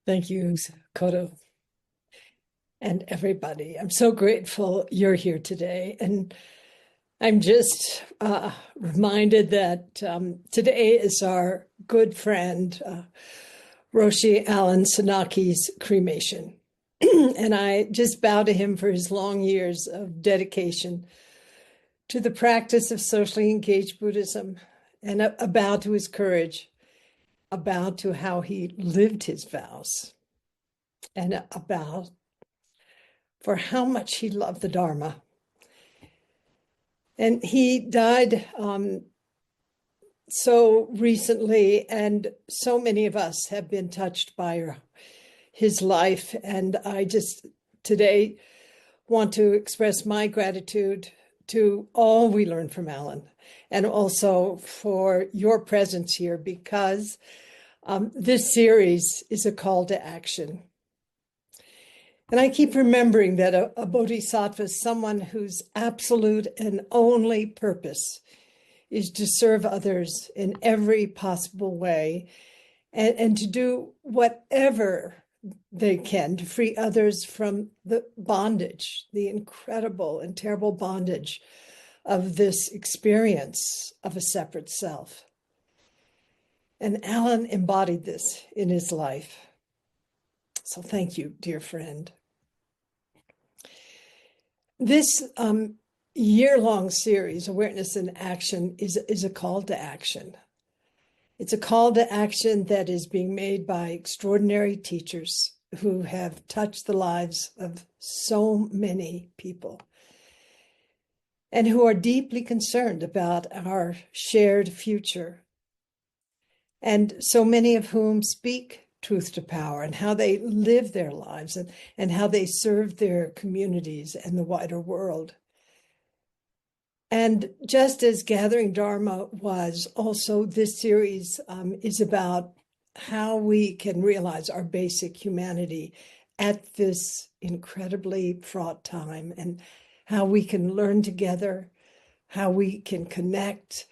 Thank you, Koto, and everybody. I'm so grateful you're here today. And I'm just reminded that today is our good friend, Roshi Allen Sanaki's cremation. And I just bow to him for his long years of dedication to the practice of socially engaged Buddhism, and a bow to his courage, a bow to how he lived his vows, and a bow for how much he loved the Dharma. And he died so recently, and so many of us have been touched by his life. And I just today want to express my gratitude to all we learned from Alan, and also for your presence here, because this series is a call to action. And I keep remembering that a bodhisattva is someone whose absolute and only purpose is to serve others in every possible way, and to do whatever they can to free others from the bondage, the incredible and terrible bondage of this experience of a separate self. And Alan embodied this in his life. So thank you, dear friend. This year-long series, Awareness in Action, is a call to action. It's a call to action that is being made by extraordinary teachers who have touched the lives of so many people, and who are deeply concerned about our shared future, and so many of whom speak truth to power and how they live their lives, and how they serve their communities and the wider world. And just as Gathering Dharma was, also this series is about how we can realize our basic humanity at this incredibly fraught time, and how we can learn together, how we can connect,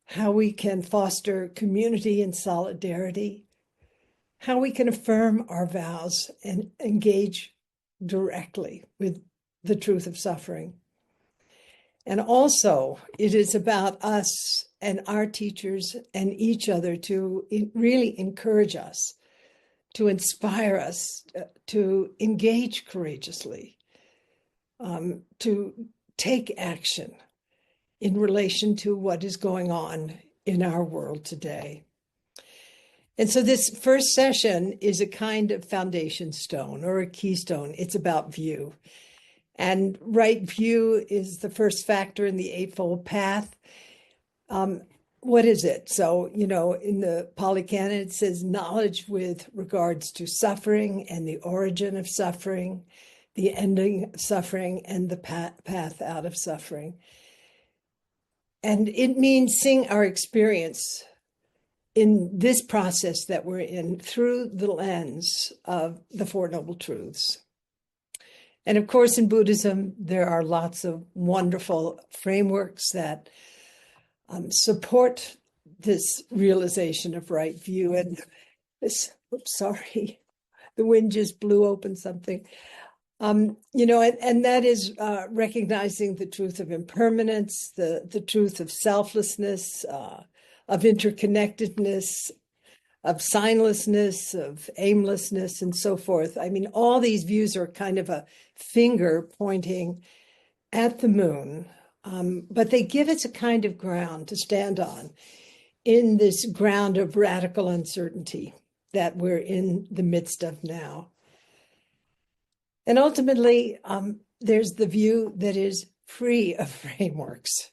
how we can foster community and solidarity, how we can affirm our vows and engage directly with the truth of suffering. And also, it is about us and our teachers and each other to really encourage us, to inspire us, to engage courageously, to take action in relation to what is going on in our world today. And so this first session is a kind of foundation stone or a keystone. It's about view. And right view is the first factor in the Eightfold Path. What is it? So, in the Pali Canon, it says knowledge with regards to suffering and the origin of suffering, the ending of suffering, and the path out of suffering. And it means seeing our experience in this process that we're in through the lens of the Four Noble Truths. And of course, in Buddhism, there are lots of wonderful frameworks that support this realization of right view. And this, the wind just blew open something. And that is recognizing the truth of impermanence, the truth of selflessness, of interconnectedness, of signlessness, of aimlessness, and so forth. I mean, all these views are kind of a finger pointing at the moon, but they give us a kind of ground to stand on in this ground of radical uncertainty that we're in the midst of now. And ultimately, there's the view that is free of frameworks.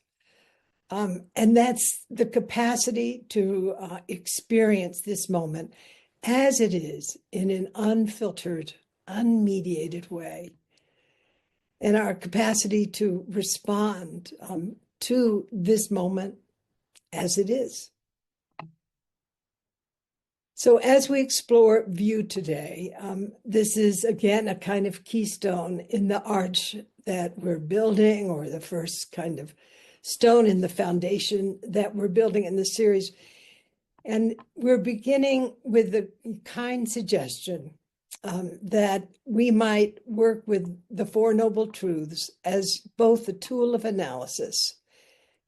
And that's the capacity to experience this moment as it is in an unfiltered, unmediated way. And our capacity to respond to this moment as it is. So as we explore view today, this is, again, a kind of keystone in the arch that we're building, or the first kind of stone in the foundation that we're building in the series. And we're beginning with the kind suggestion that we might work with the Four Noble Truths as both a tool of analysis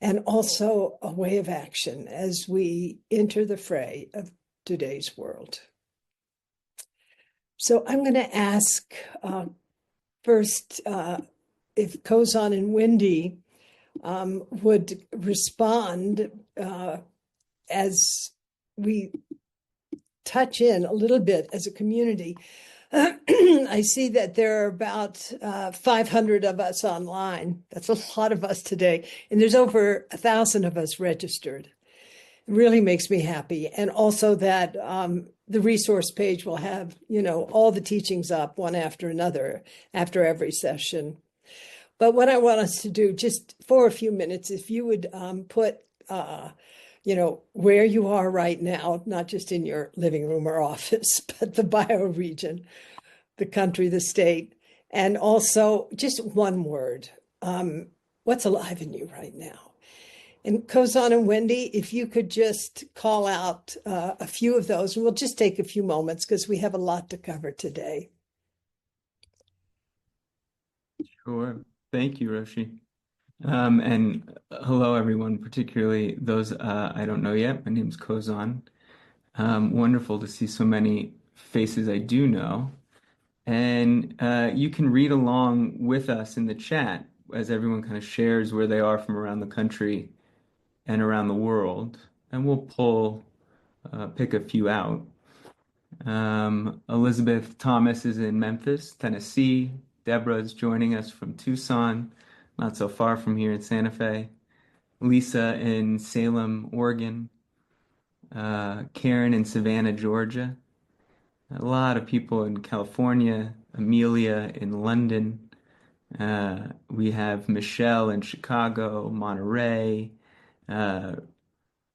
and also a way of action as we enter the fray of today's world. So I'm going to ask first if Kozan and Wendy would respond as we touch in a little bit as a community. I see that there are about 500 of us online. That's a lot of us today. And there's over 1,000 of us registered. It really makes me happy. And also that the resource page will have, all the teachings up one after another after every session. But what I want us to do just for a few minutes, if you would put where you are right now, not just in your living room or office, but the bioregion, the country, the state, and also just one word. What's alive in you right now? And Kozan and Wendy, if you could just call out a few of those, and we'll just take a few moments because we have a lot to cover today. Sure. Thank you, Roshi. And hello, everyone, particularly those I don't know yet. My name's Kozan. Wonderful to see so many faces I do know. And you can read along with us in the chat as everyone kind of shares where they are from around the country and around the world. And we'll pick a few out. Elizabeth Thomas is in Memphis, Tennessee. Deborah's joining us from Tucson, not so far from here in Santa Fe. Lisa in Salem, Oregon. Karen in Savannah, Georgia. A lot of people in California. Amelia in London. We have Michelle in Chicago, Monterey.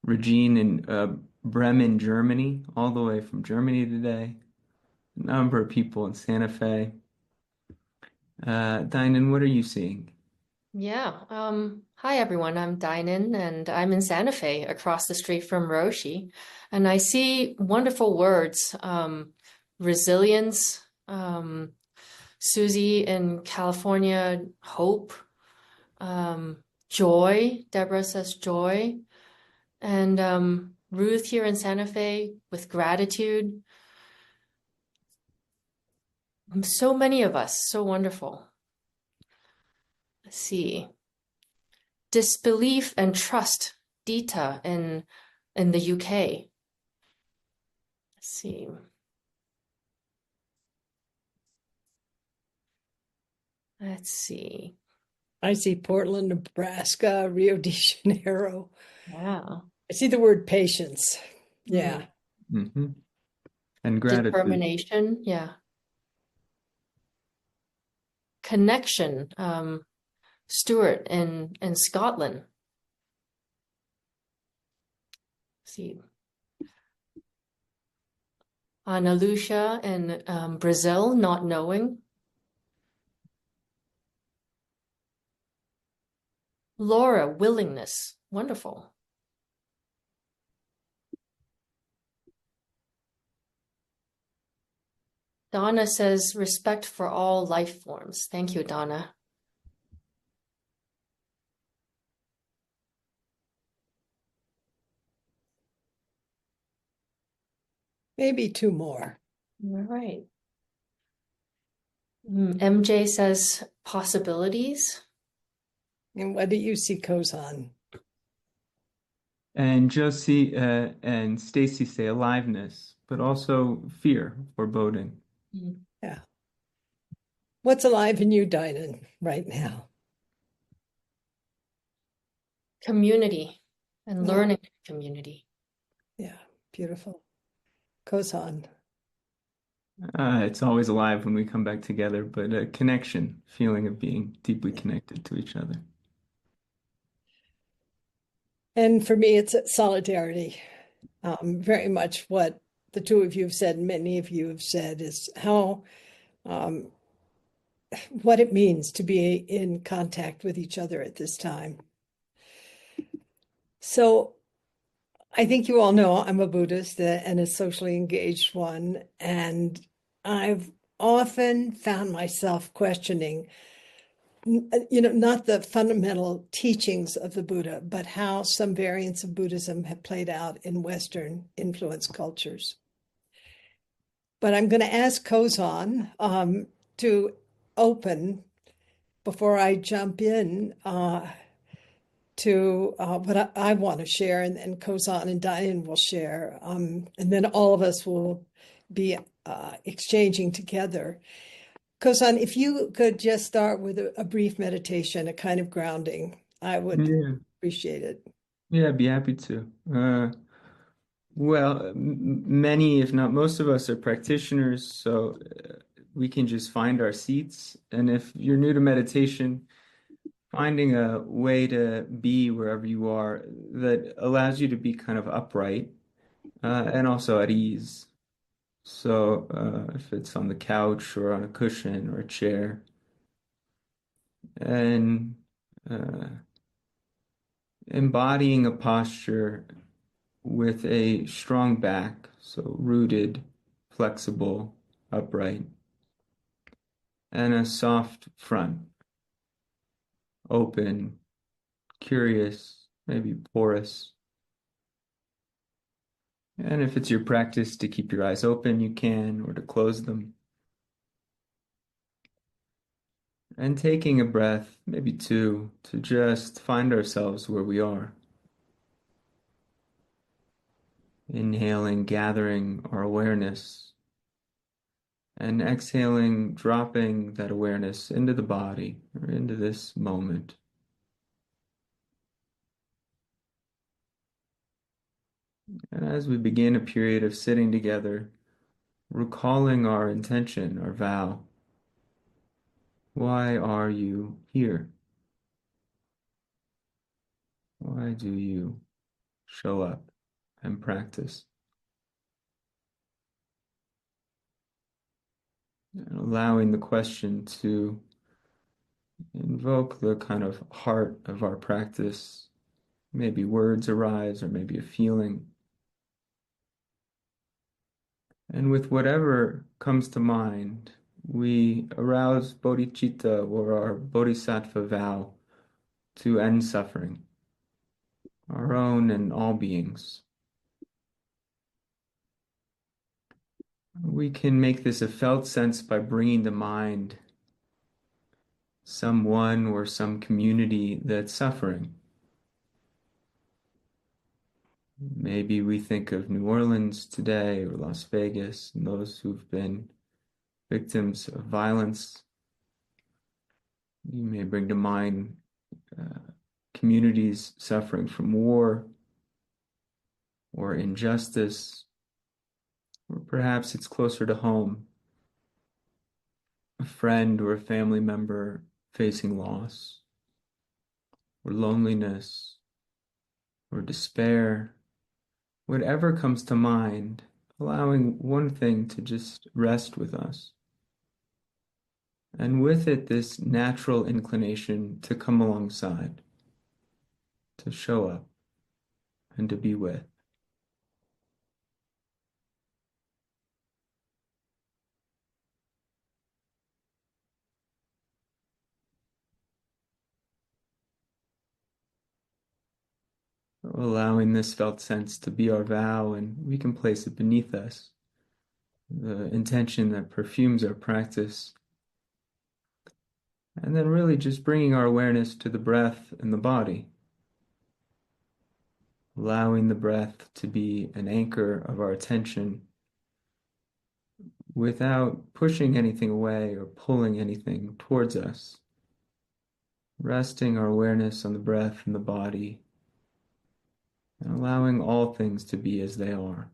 Regine in Bremen, Germany, all the way from Germany today. A number of people in Santa Fe. Dinan, what are you seeing? Yeah. Hi, everyone. I'm Dinan, and I'm in Santa Fe, across the street from Roshi. And I see wonderful words, resilience, Susie in California, hope, joy. Deborah says joy. And Ruth here in Santa Fe with gratitude. So many of us, so wonderful. Let's see. Disbelief and trust, Dita in the UK. Let's see. Let's see. I see Portland, Nebraska, Rio de Janeiro. Yeah. I see the word patience. Yeah. Mm-hmm. And gratitude. Determination. Yeah. Connection. Stuart in Scotland. Let's see. Ana Lucia in Brazil, not knowing. Laura, willingness. Wonderful. Donna says respect for all life forms. Thank you, Donna. Maybe two more. All right. MJ says possibilities. And what do you see, Kozan? And Josie and Stacy say aliveness, but also fear, foreboding. Yeah. What's alive in you, Dinan, right now? Community and learning community. Yeah, beautiful. Kozan. It's always alive when we come back together, but a connection, feeling of being deeply connected to each other. And for me, it's solidarity. Very much what the two of you have said, and many of you have said, is how what it means to be in contact with each other at this time. So I think you all know I'm a Buddhist and a socially engaged one, and I've often found myself questioning, not the fundamental teachings of the Buddha, but how some variants of Buddhism have played out in Western influenced cultures. But I'm going to ask Kozan to open before I jump in to what I want to share, and Kozan and Diane will share, and then all of us will be exchanging together. Kozan, if you could just start with a brief meditation, a kind of grounding, I would appreciate it. Yeah, I'd be happy to. Well, many, if not most of us are practitioners, so we can just find our seats. And if you're new to meditation, finding a way to be wherever you are that allows you to be kind of upright and also at ease. So if it's on the couch or on a cushion or a chair, and uh, embodying a posture with a strong back, so rooted, flexible, upright, and a soft front, open, curious, maybe porous. And if it's your practice to keep your eyes open, you can, or to close them. And taking a breath, maybe two, to just find ourselves where we are. Inhaling, gathering our awareness, and exhaling, dropping that awareness into the body or into this moment. And as we begin a period of sitting together, recalling our intention, our vow. Why are you here? Why do you show up and practice? And allowing the question to invoke the kind of heart of our practice. Maybe words arise or maybe a feeling. And with whatever comes to mind, we arouse bodhicitta or our bodhisattva vow to end suffering, our own and all beings. We can make this a felt sense by bringing to mind someone or some community that's suffering. Maybe we think of New Orleans today or Las Vegas and those who've been victims of violence. You may bring to mind communities suffering from war or injustice, or perhaps it's closer to home, a friend or a family member facing loss, or loneliness, or despair. Whatever comes to mind, allowing one thing to just rest with us. And with it, this natural inclination to come alongside, to show up, and to be with. Allowing this felt sense to be our vow, and we can place it beneath us, the intention that perfumes our practice. And then really just bringing our awareness to the breath and the body, allowing the breath to be an anchor of our attention without pushing anything away or pulling anything towards us. Resting our awareness on the breath and the body, and allowing all things to be as they are.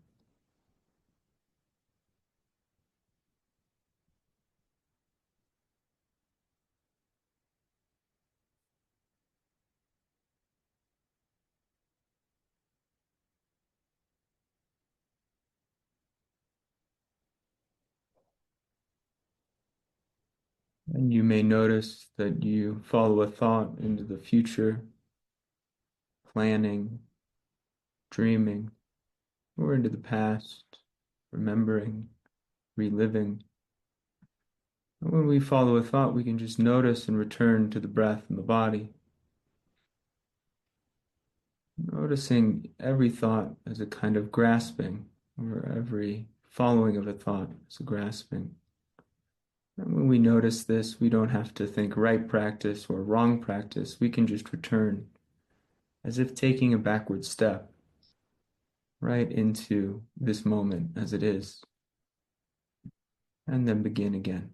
And you may notice that you follow a thought into the future, planning, dreaming, or into the past, remembering, reliving. When we follow a thought, we can just notice and return to the breath and the body. Noticing every thought as a kind of grasping, or every following of a thought as a grasping. And when we notice this, we don't have to think right practice or wrong practice. We can just return as if taking a backward step right into this moment as it is, and then begin again.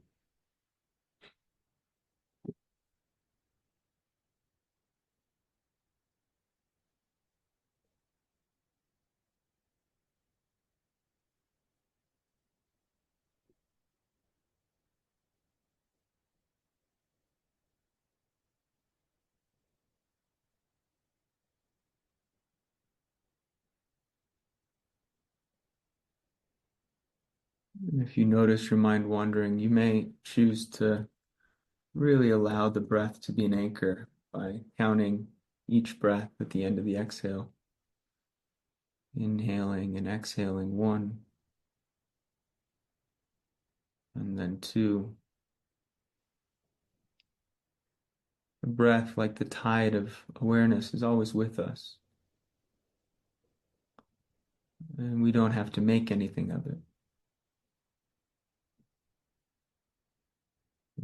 And if you notice your mind wandering, you may choose to really allow the breath to be an anchor by counting each breath at the end of the exhale. Inhaling and exhaling 1, and then 2. The breath, like the tide of awareness, is always with us. And we don't have to make anything of it.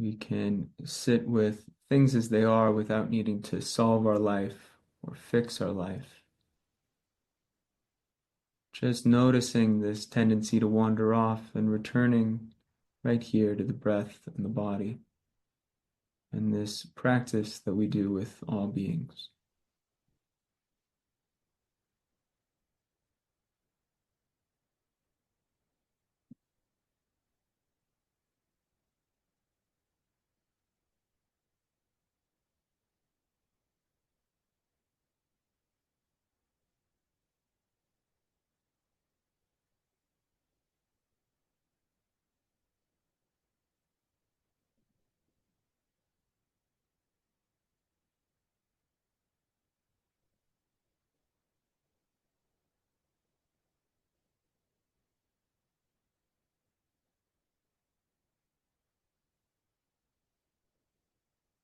We can sit with things as they are without needing to solve our life or fix our life. Just noticing this tendency to wander off and returning right here to the breath and the body, and this practice that we do with all beings.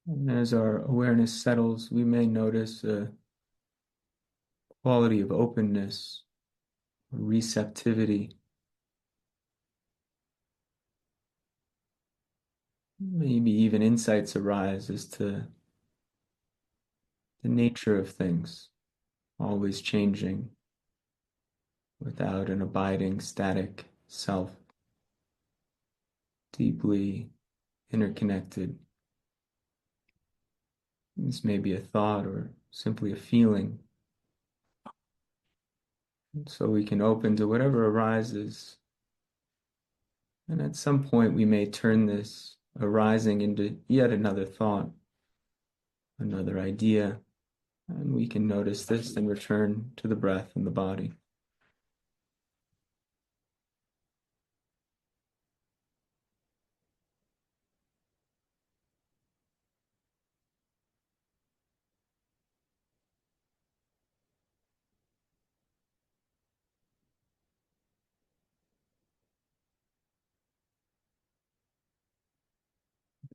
And as our awareness settles, we may notice a quality of openness, receptivity, maybe even insights arise as to the nature of things, always changing without an abiding, static self, deeply interconnected. This may be a thought or simply a feeling. So we can open to whatever arises. And at some point, we may turn this arising into yet another thought, another idea, and we can notice this and return to the breath and the body.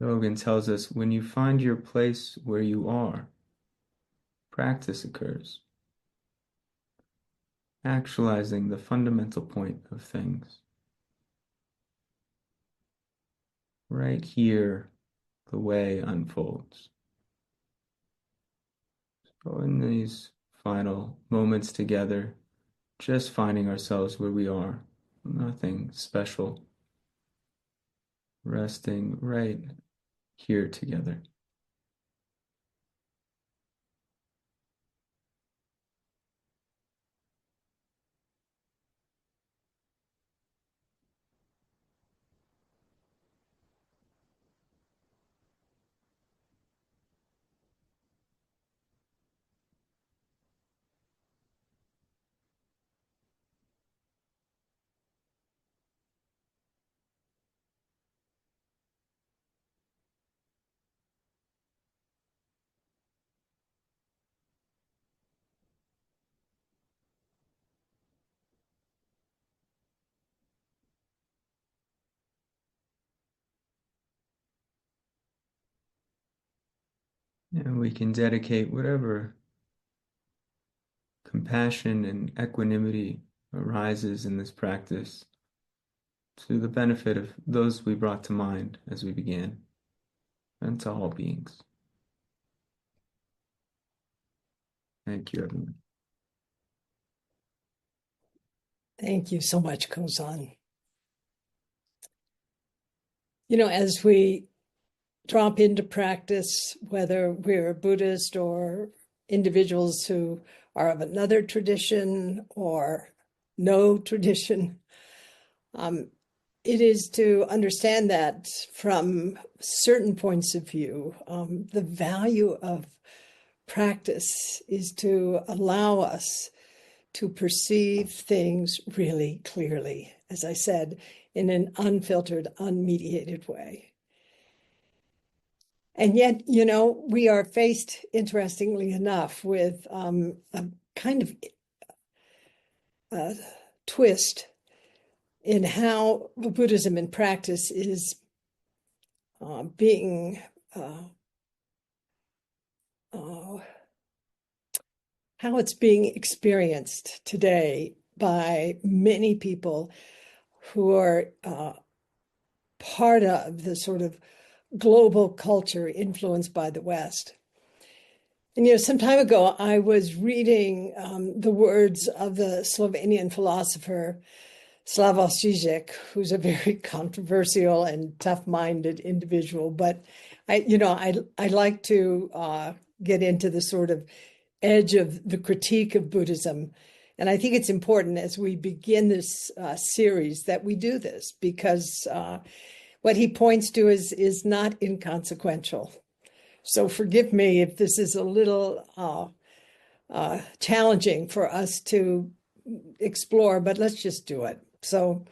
Dogen tells us, when you find your place where you are, practice occurs, actualizing the fundamental point of things. Right here, the way unfolds. So in these final moments together, just finding ourselves where we are, nothing special, resting right here together. And we can dedicate whatever compassion and equanimity arises in this practice to the benefit of those we brought to mind as we began, and to all beings. Thank you, everyone. Thank you so much, Kozan. You know, as we drop into practice, whether we're Buddhist or individuals who are of another tradition or no tradition, it is to understand that from certain points of view, the value of practice is to allow us to perceive things really clearly, as I said, in an unfiltered, unmediated way. And yet, you know, we are faced, interestingly enough, with a kind of twist in how Buddhism in practice is being how it's being experienced today by many people who are part of the sort of global culture influenced by the West. And, you know, some time ago, I was reading the words of the Slovenian philosopher Slavoj Žižek, who's a very controversial and tough-minded individual. But I like to get into the sort of edge of the critique of Buddhism. And I think it's important as we begin this series that we do this, because what he points to is not inconsequential. So forgive me if this is a little challenging for us to explore, but let's just do it. So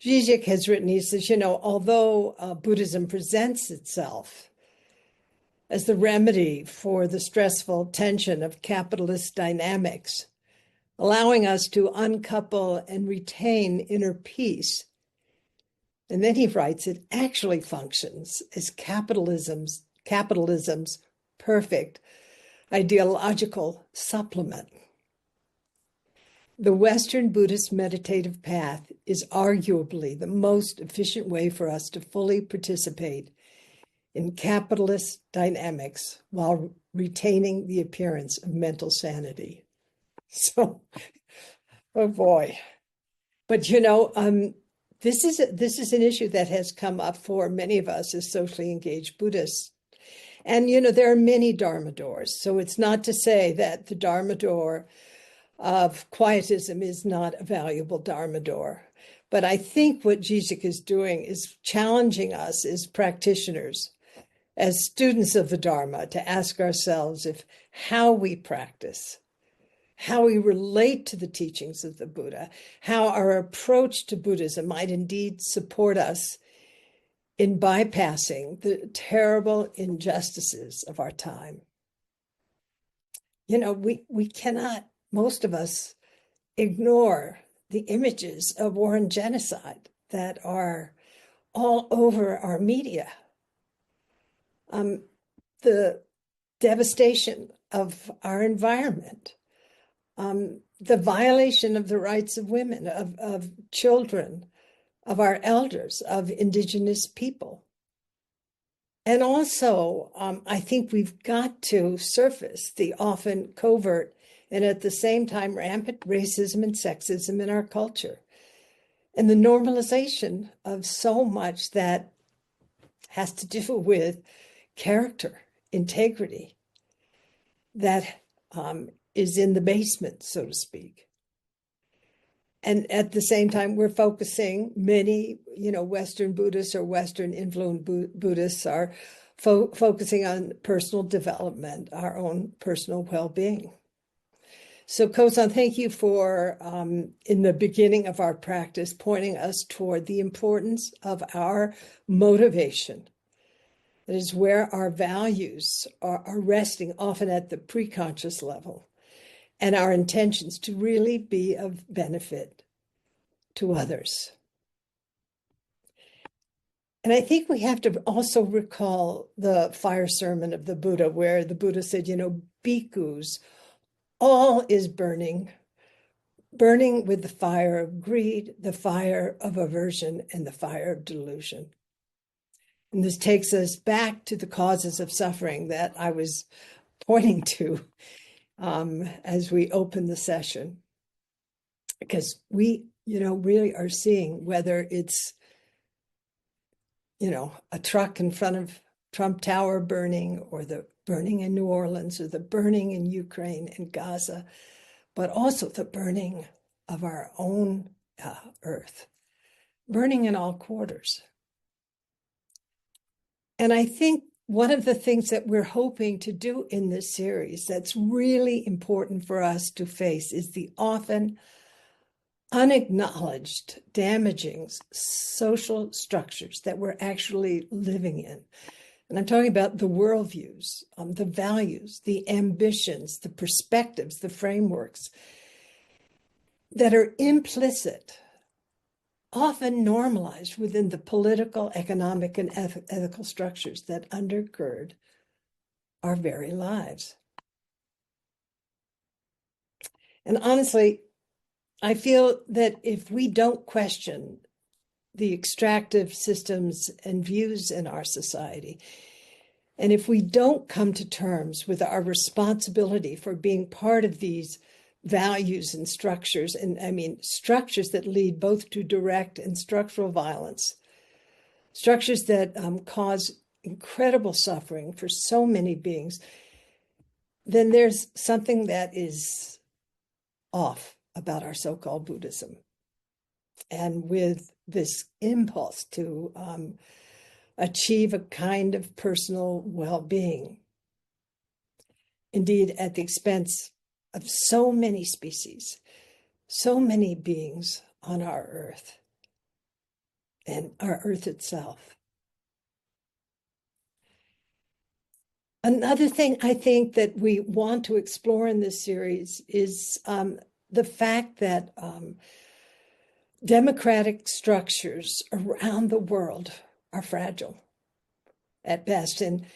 Zizek has written, he says, you know, although Buddhism presents itself as the remedy for the stressful tension of capitalist dynamics, allowing us to uncouple and retain inner peace. And then he writes, it actually functions as capitalism's perfect ideological supplement. The Western Buddhist meditative path is arguably the most efficient way for us to fully participate in capitalist dynamics while retaining the appearance of mental sanity. So, oh boy. But you know, this is an issue that has come up for many of us as socially engaged Buddhists. And you know, there are many Dharma doors. So it's not to say that the Dharma door of quietism is not a valuable Dharma door. But I think what Zizek is doing is challenging us as practitioners, as students of the Dharma, to ask ourselves if how we practice, how we relate to the teachings of the Buddha, how our approach to Buddhism might indeed support us in bypassing the terrible injustices of our time. You know, we cannot, most of us, ignore the images of war and genocide that are all over our media. The devastation of our environment, the violation of the rights of women, of children, of our elders, of indigenous people. And also, I think we've got to surface the often covert and at the same time rampant racism and sexism in our culture, and the normalization of so much that has to do with character, integrity, that is in the basement, so to speak. And at the same time, we're focusing, many, you know, Western Buddhists or Western influenced Buddhists are focusing on personal development, our own personal well-being. So Kozan, thank you for, in the beginning of our practice, pointing us toward the importance of our motivation. That is where our values are resting, often at the preconscious level, and our intentions to really be of benefit to others. And I think we have to also recall the fire sermon of the Buddha, where the Buddha said, bhikkhus, all is burning with the fire of greed, the fire of aversion, and the fire of delusion. And this takes us back to the causes of suffering that I was pointing to as we open the session. Because we, really are seeing whether it's, a truck in front of Trump Tower burning, or the burning in New Orleans, or the burning in Ukraine and Gaza, but also the burning of our own earth, burning in all quarters. And I think one of the things that we're hoping to do in this series that's really important for us to face is the often unacknowledged, damaging social structures that we're actually living in. And I'm talking about the worldviews, the values, the ambitions, the perspectives, the frameworks that are implicit, often normalized within the political, economic, and ethical structures that undergird our very lives. And honestly, I feel that if we don't question the extractive systems and views in our society, and if we don't come to terms with our responsibility for being part of these values and structures, and I mean structures that lead both to direct and structural violence, structures that cause incredible suffering for so many beings, then there's something that is off about our so-called Buddhism. And with this impulse to achieve a kind of personal well-being, indeed at the expense of so many species, so many beings on our earth and our earth itself. Another thing I think that we want to explore in this series is the fact that democratic structures around the world are fragile at best. And,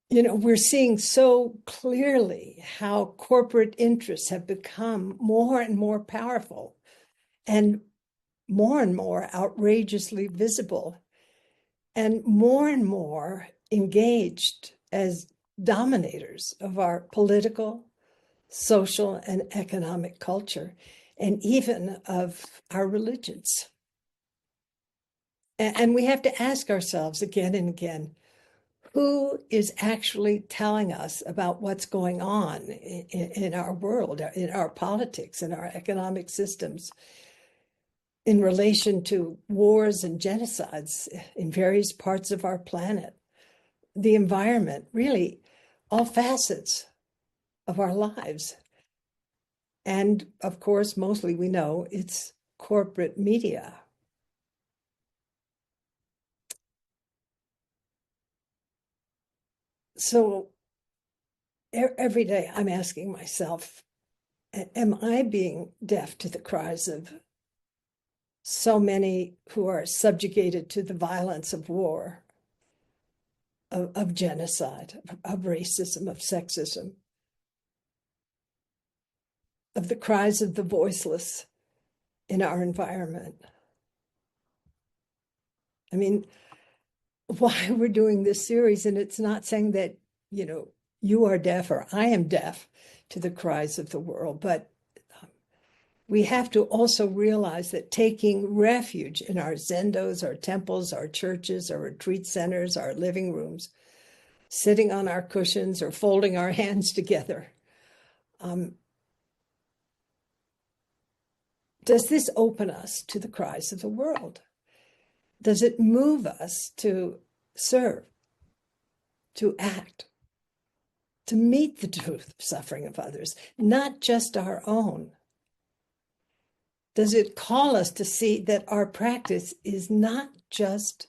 we're seeing so clearly how corporate interests have become more and more powerful and more outrageously visible and more engaged as dominators of our political, social, and economic culture, and even of our religions. And we have to ask ourselves again and again, who is actually telling us about what's going on in our world, in our politics, in our economic systems, in relation to wars and genocides in various parts of our planet, the environment, really all facets of our lives. And of course, mostly we know it's corporate media. So every day I'm asking myself, am I being deaf to the cries of so many who are subjugated to the violence of war, of genocide, of racism, of sexism, of the cries of the voiceless in our environment? I mean, why we're doing this series, and it's not saying that, you are deaf or I am deaf to the cries of the world, but we have to also realize that taking refuge in our zendos, our temples, our churches, our retreat centers, our living rooms, sitting on our cushions or folding our hands together, does this open us to the cries of the world? Does it move us to serve, to act, to meet the truth of suffering of others, not just our own? Does it call us to see that our practice is not just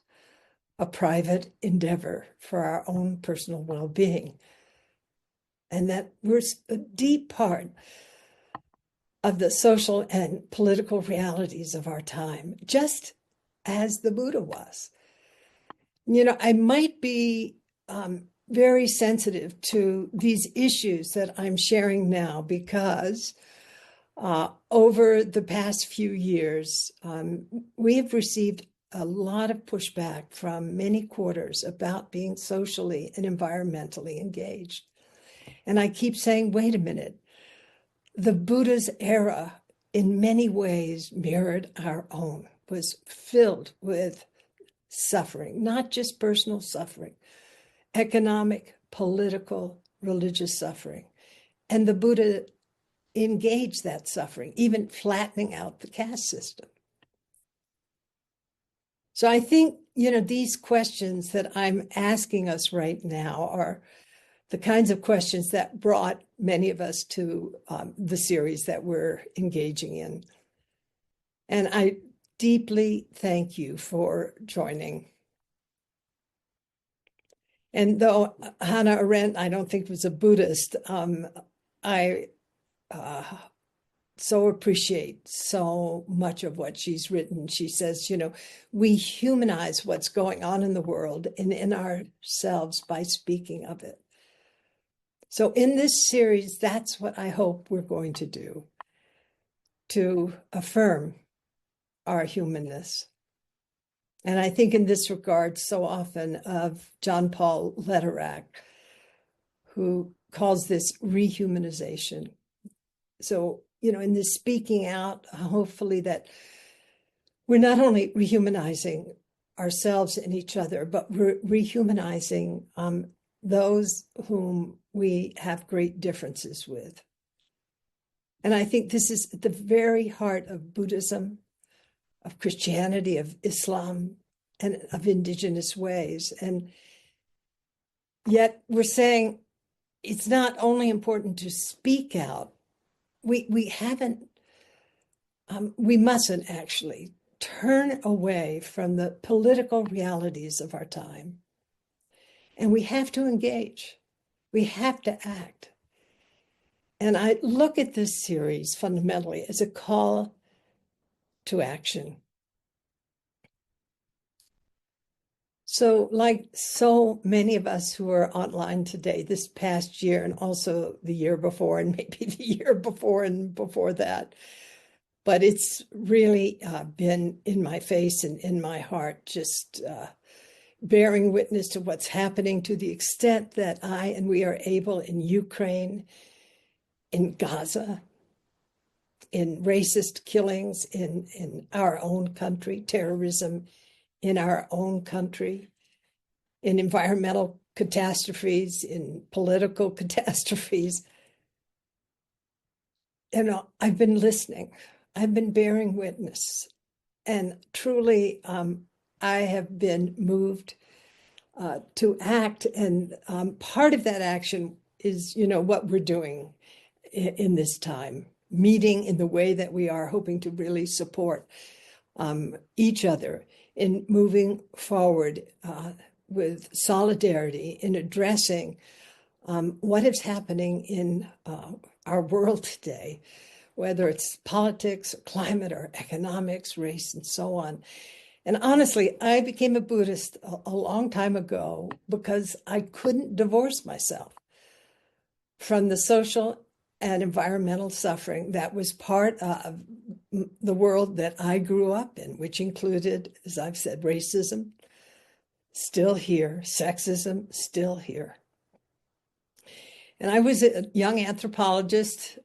a private endeavor for our own personal well-being, and that we're a deep part of the social and political realities of our time, just as the Buddha was. You know, I might be very sensitive to these issues that I'm sharing now because over the past few years, we have received a lot of pushback from many quarters about being socially and environmentally engaged. And I keep saying, wait a minute, the Buddha's era in many ways mirrored our own, was filled with suffering, not just personal suffering, economic, political, religious suffering. And the Buddha engaged that suffering, even flattening out the caste system. So I think, you know, these questions that I'm asking us right now are the kinds of questions that brought many of us to the series that we're engaging in. And I deeply thank you for joining. And though Hannah Arendt, I don't think was a Buddhist, I so appreciate so much of what she's written. She says, you know, we humanize what's going on in the world and in ourselves by speaking of it. So in this series, that's what I hope we're going to do, to affirm our humanness. And I think in this regard so often of John Paul Lederach, who calls this rehumanization. So, you know, in this speaking out, hopefully that we're not only rehumanizing ourselves and each other, but we're rehumanizing those whom we have great differences with. And I think this is at the very heart of Buddhism, of Christianity, of Islam, and of indigenous ways. And yet we're saying it's not only important to speak out, we mustn't actually turn away from the political realities of our time. And we have to engage. We have to act. And I look at this series fundamentally as a call to action. So like so many of us who are online today, this past year and also the year before and maybe the year before and before that, but it's really been in my face and in my heart, just bearing witness to what's happening to the extent that I and we are able in Ukraine, in Gaza, in racist killings in our own country, terrorism in our own country, in environmental catastrophes, in political catastrophes. You know, I've been listening. I've been bearing witness. And truly, I have been moved to act. And part of that action is, you know, what we're doing in this time, meeting in the way that we are, hoping to really support each other in moving forward with solidarity in addressing what is happening in our world today, whether it's politics, or climate, or economics, race, and so on. And honestly, I became a Buddhist a long time ago because I couldn't divorce myself from the social and environmental suffering that was part of the world that I grew up in, which included, as I've said, racism, still here, sexism, still here. And I was a young anthropologist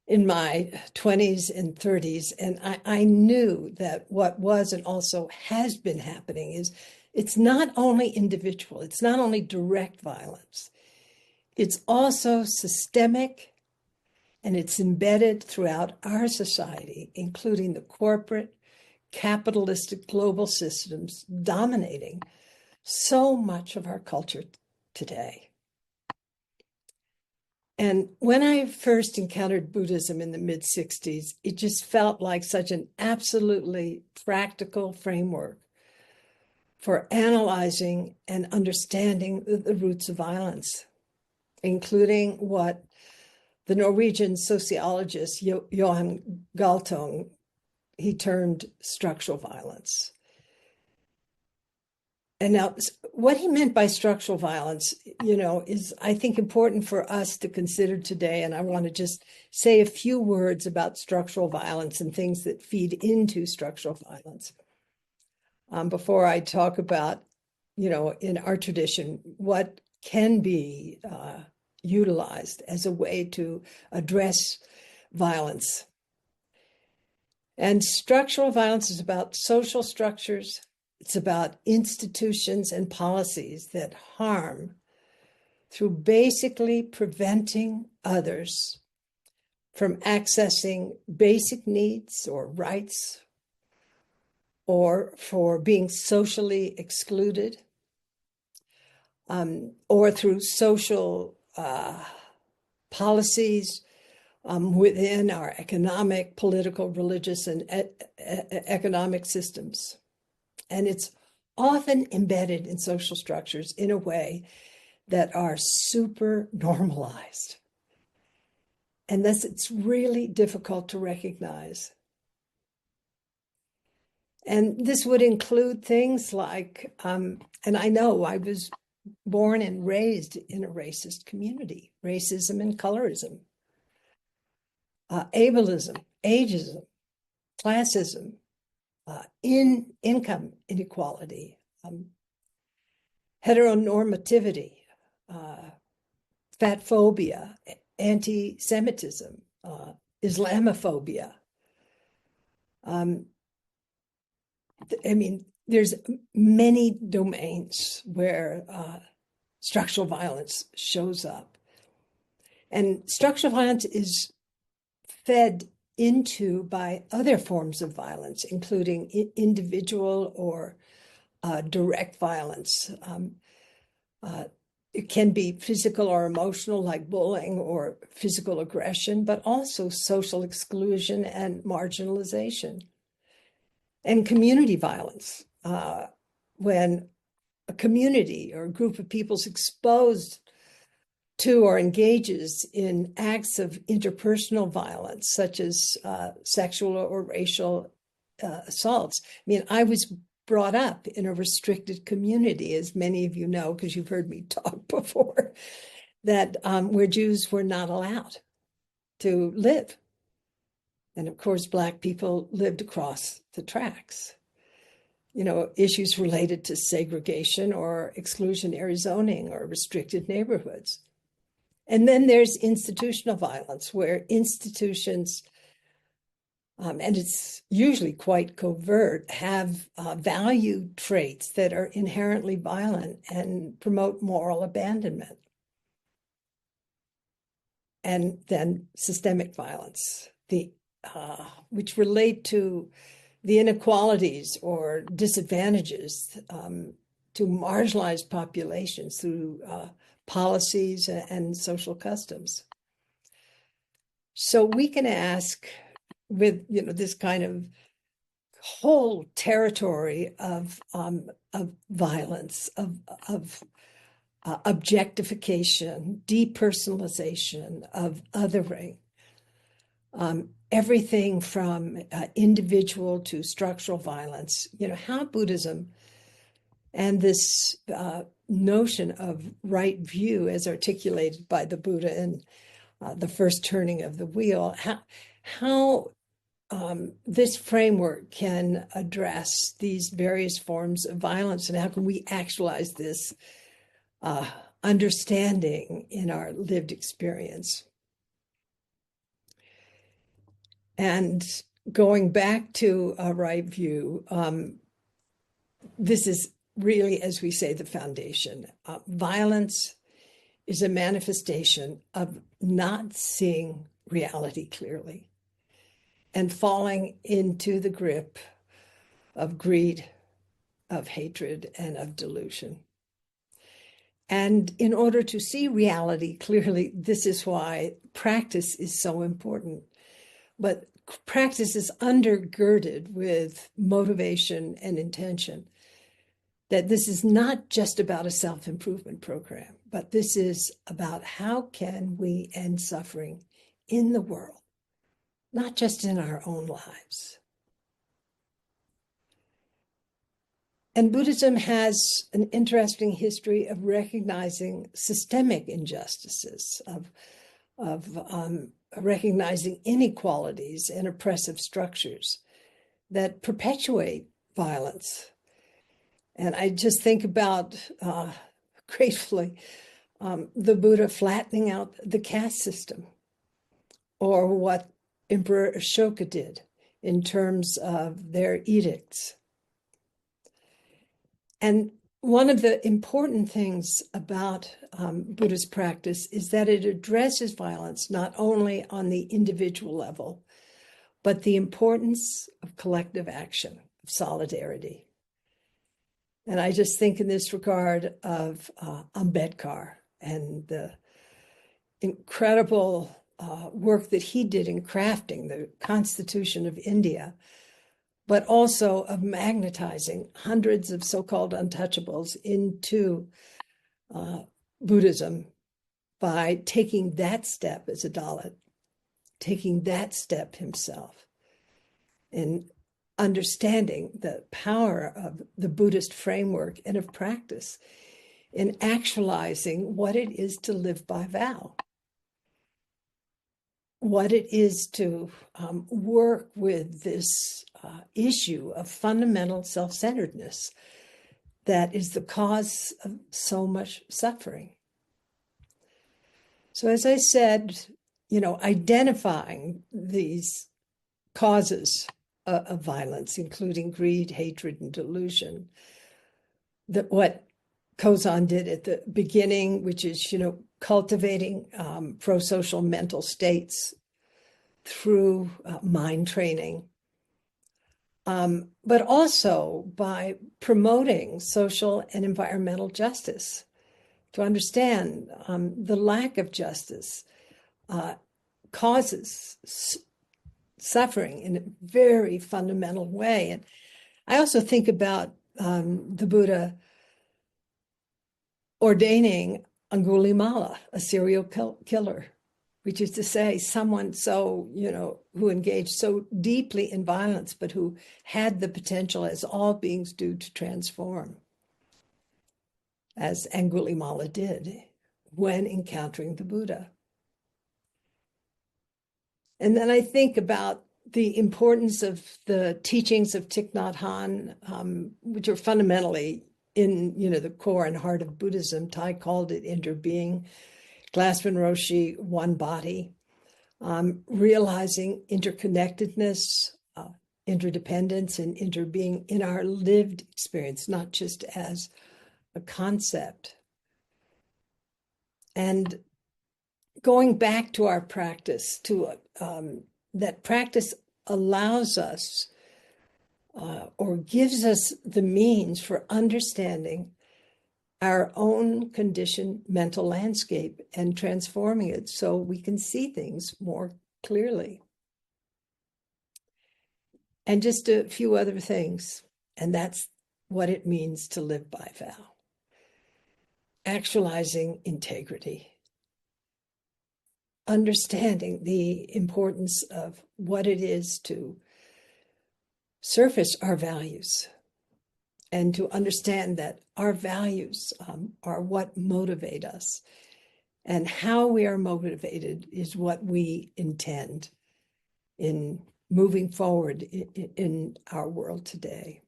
in my 20s and 30s, and I knew that what was and also has been happening is it's not only individual, it's not only direct violence, it's also systemic, and it's embedded throughout our society, including the corporate, capitalistic global systems dominating so much of our culture today. And when I first encountered Buddhism in the mid-60s, it just felt like such an absolutely practical framework for analyzing and understanding the roots of violence, including what the Norwegian sociologist Johan Galtung he termed structural violence. And now what he meant by structural violence, is, I think, important for us to consider today. And I want to just say a few words about structural violence and things that feed into structural violence. Before I talk about, in our tradition, what can be utilized as a way to address violence. And structural violence is about social structures. It's about institutions and policies that harm through basically preventing others from accessing basic needs or rights, or for being socially excluded, or through social policies within our economic, political, religious, and economic systems. And it's often embedded in social structures in a way that are super normalized. And thus it's really difficult to recognize. And this would include things like, and I know I was born and raised in a racist community, racism and colorism, ableism, ageism, classism, income inequality, heteronormativity, fat phobia, anti-Semitism, Islamophobia. There's many domains where structural violence shows up. And structural violence is fed into by other forms of violence, including individual or direct violence. It can be physical or emotional, like bullying or physical aggression, but also social exclusion and marginalization. And community violence, when a community or a group of people is exposed to or engages in acts of interpersonal violence, such as sexual or racial assaults. I was brought up in a restricted community, as many of you know, because you've heard me talk before, that where Jews were not allowed to live. And of course, Black people lived across the tracks. Issues related to segregation or exclusionary zoning or restricted neighborhoods. And then there's institutional violence, where institutions, and it's usually quite covert, have value traits that are inherently violent and promote moral abandonment. And then systemic violence, which relate to the inequalities or disadvantages to marginalized populations through policies and social customs. So we can ask, with this kind of whole territory of violence, of objectification, depersonalization, of othering, everything from individual to structural violence, how Buddhism and this notion of right view, as articulated by the Buddha in the first turning of the wheel, how this framework can address these various forms of violence, and how can we actualize this understanding in our lived experience. And going back to a right view, this is really, as we say, the foundation. Violence is a manifestation of not seeing reality clearly and falling into the grip of greed, of hatred, and of delusion. And in order to see reality clearly, this is why practice is so important. But practice is undergirded with motivation and intention. That this is not just about a self-improvement program, but this is about how can we end suffering in the world, not just in our own lives. And Buddhism has an interesting history of recognizing systemic injustices, of recognizing inequalities and oppressive structures that perpetuate violence. And I just think about, gratefully, the Buddha flattening out the caste system, or what Emperor Ashoka did in terms of their edicts. And one of the important things about Buddhist practice is that it addresses violence not only on the individual level, but the importance of collective action, of solidarity. And I just think in this regard of Ambedkar and the incredible work that he did in crafting the Constitution of India, but also of magnetizing hundreds of so-called untouchables into Buddhism by taking that step as a Dalit, taking that step himself, and understanding the power of the Buddhist framework and of practice in actualizing what it is to live by vow, what it is to work with this issue of fundamental self-centeredness that is the cause of so much suffering. So as I said, identifying these causes of violence, including greed, hatred, and delusion, that what Kozan did at the beginning, which is, cultivating pro-social mental states through mind training, but also by promoting social and environmental justice, to understand the lack of justice causes suffering in a very fundamental way. And I also think about the Buddha ordaining Angulimala, a serial killer, which is to say someone so, who engaged so deeply in violence, but who had the potential, as all beings do, to transform, as Angulimala did when encountering the Buddha. And then I think about the importance of the teachings of Thich Nhat Hanh, which are fundamentally in, the core and heart of Buddhism. Thai called it interbeing. Glassman Roshi, one body, realizing interconnectedness, interdependence, and interbeing in our lived experience, not just as a concept. And going back to our practice, that practice allows us or gives us the means for understanding our own conditioned mental landscape and transforming it so we can see things more clearly. And just a few other things, and that's what it means to live by vow. Actualizing integrity. Understanding the importance of what it is to surface our values, and to understand that our values are what motivate us, and how we are motivated is what we intend in moving forward in our world today.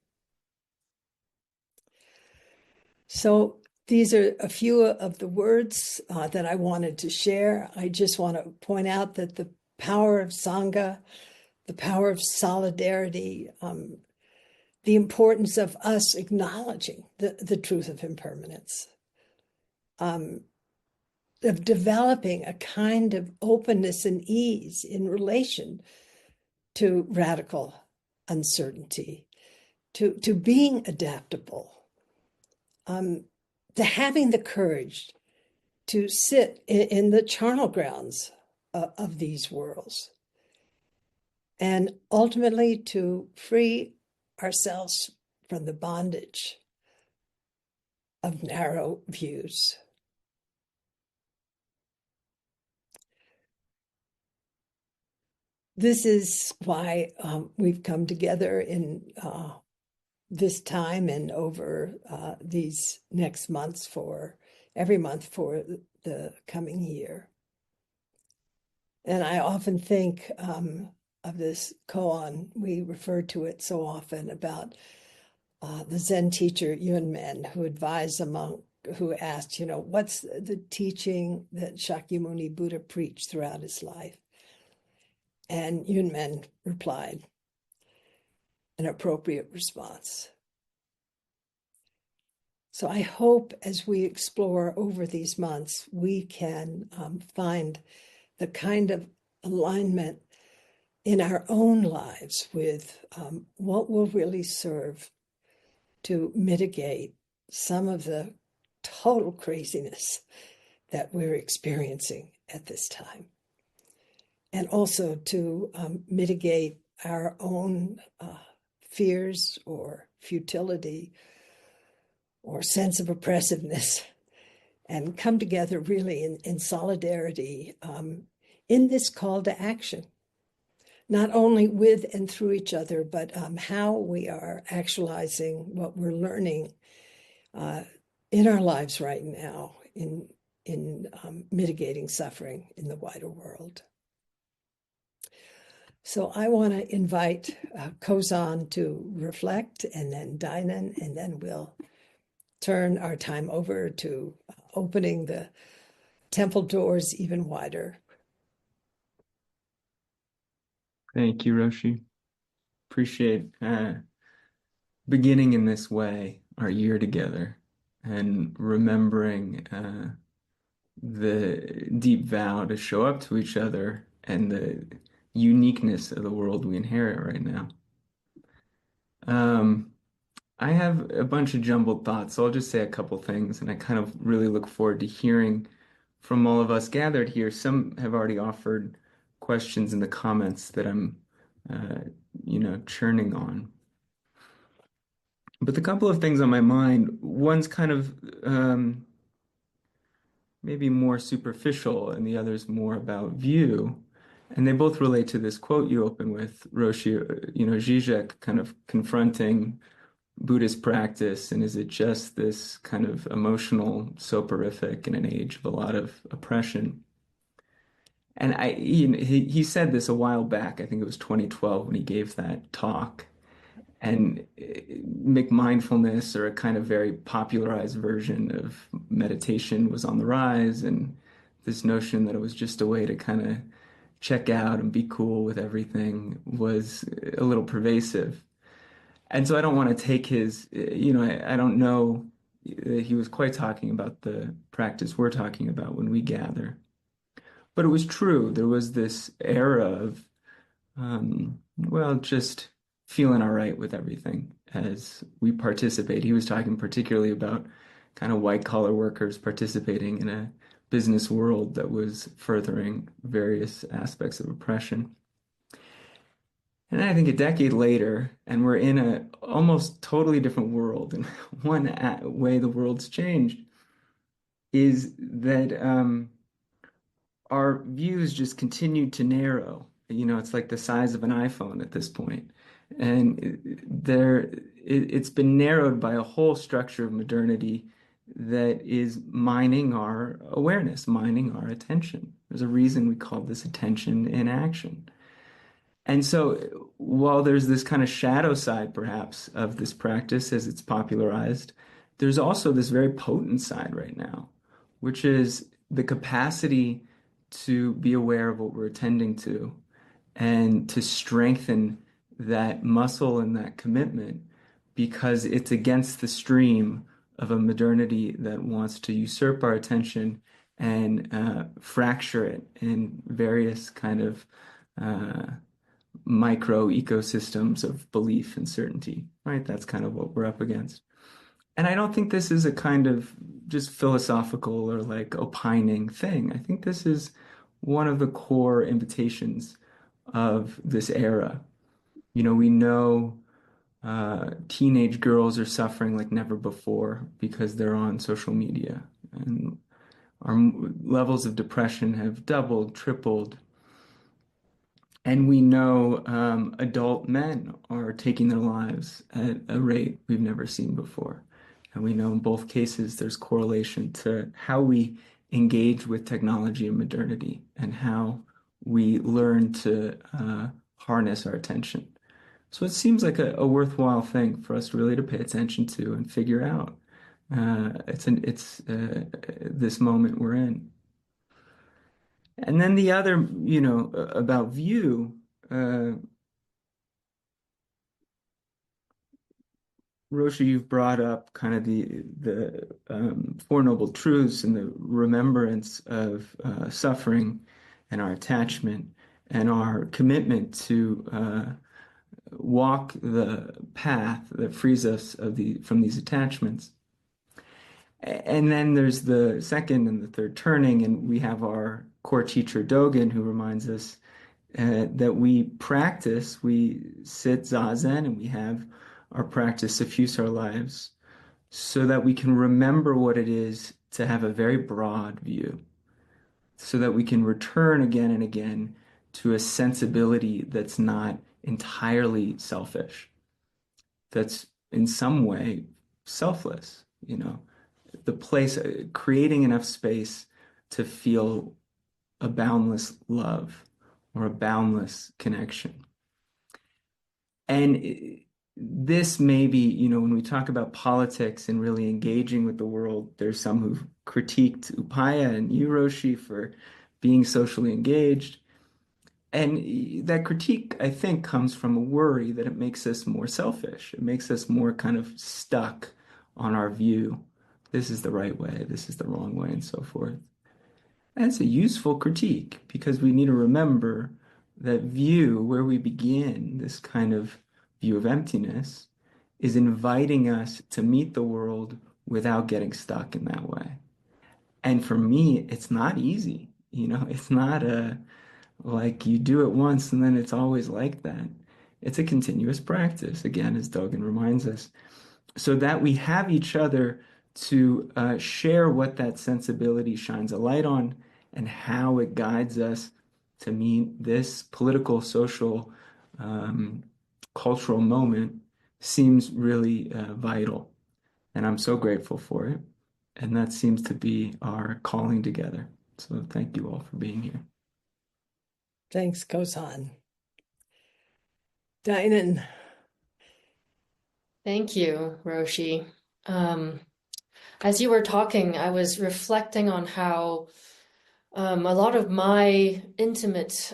So these are a few of the words that I wanted to share. I just want to point out that the power of Sangha, the power of solidarity, the importance of us acknowledging the truth of impermanence, of developing a kind of openness and ease in relation to radical uncertainty, to being adaptable, to having the courage to sit in the charnel grounds of these worlds, and ultimately to free ourselves from the bondage of narrow views. This is why we've come together in this time and over these next months for every month for the coming year. And I often think of this koan. We refer to it so often about the Zen teacher Yunmen, who advised a monk who asked, what's the teaching that Shakyamuni Buddha preached throughout his life? And Yunmen replied, an appropriate response. So I hope as we explore over these months, we can find the kind of alignment in our own lives with what will really serve to mitigate some of the total craziness that we're experiencing at this time. And also to mitigate our own fears or futility or sense of oppressiveness, and come together really in solidarity in this call to action, not only with and through each other, but how we are actualizing what we're learning in our lives right now in mitigating suffering in the wider world. So I want to invite Kozan to reflect, and then Dainan, and then we'll turn our time over to opening the temple doors even wider. Thank you, Roshi. Appreciate beginning in this way our year together and remembering the deep vow to show up to each other and the uniqueness of the world we inherit right now. I have a bunch of jumbled thoughts, so I'll just say a couple things, and I kind of really look forward to hearing from all of us gathered here. Some have already offered questions in the comments that I'm, churning on. But the couple of things on my mind, one's kind of maybe more superficial, and the other's more about view. And they both relate to this quote you open with, Roshi, Zizek kind of confronting Buddhist practice, and is it just this kind of emotional soporific in an age of a lot of oppression? And he said this a while back, I think it was 2012 when he gave that talk. And mindfulness, or a kind of very popularized version of meditation, was on the rise, and this notion that it was just a way to kind of check out and be cool with everything was a little pervasive. And so I don't want to take his, I don't know that he was quite talking about the practice we're talking about when we gather. But it was true. There was this era of, just feeling all right with everything as we participate. He was talking particularly about kind of white collar workers participating in a business world that was furthering various aspects of oppression. And I think a decade later, and we're in a almost totally different world, and one way the world's changed is that our views just continue to narrow. It's like the size of an iPhone at this point. And it's been narrowed by a whole structure of modernity that is mining our awareness, mining our attention. There's a reason we call this attention in action. And so while there's this kind of shadow side, perhaps, of this practice as it's popularized, there's also this very potent side right now, which is the capacity to be aware of what we're attending to and to strengthen that muscle and that commitment, because it's against the stream of a modernity that wants to usurp our attention and fracture it in various kind of micro ecosystems of belief and certainty, right? That's kind of what we're up against. And I don't think this is a kind of just philosophical or like opining thing. I think this is one of the core invitations of this era. We know teenage girls are suffering like never before because they're on social media, and our levels of depression have doubled, tripled. And we know adult men are taking their lives at a rate we've never seen before. And we know in both cases there's correlation to how we engage with technology and modernity and how we learn to harness our attention. So it seems like a worthwhile thing for us really to pay attention to and figure out. It's this moment we're in. And then the other, about view, uh, Roshi, you've brought up kind of the Four Noble Truths and the remembrance of suffering and our attachment and our commitment to walk the path that frees us from these attachments. And then there's the second and the third turning, and we have our core teacher Dogen who reminds us that we sit zazen and we have our practice suffuse our lives so that we can remember what it is to have a very broad view, so that we can return again and again to a sensibility that's not entirely selfish, that's in some way selfless, the place, creating enough space to feel a boundless love or a boundless connection. And this may be, when we talk about politics and really engaging with the world, there's some who've critiqued Upaya and you, Roshi, for being socially engaged. And that critique, I think, comes from a worry that it makes us more selfish. It makes us more kind of stuck on our view. This is the right way, this is the wrong way, and so forth. That's a useful critique because we need to remember that view, where we begin, this kind of view of emptiness, is inviting us to meet the world without getting stuck in that way. And for me, it's not easy. It's not like you do it once and then it's always like that. It's a continuous practice, again, as Dogen reminds us, so that we have each other to share what that sensibility shines a light on and how it guides us to meet this political, social, cultural moment seems really vital. And I'm so grateful for it. And that seems to be our calling together. So thank you all for being here. Thanks, Kozan. Dinan. Thank you, Roshi. As you were talking, I was reflecting on how a lot of my intimate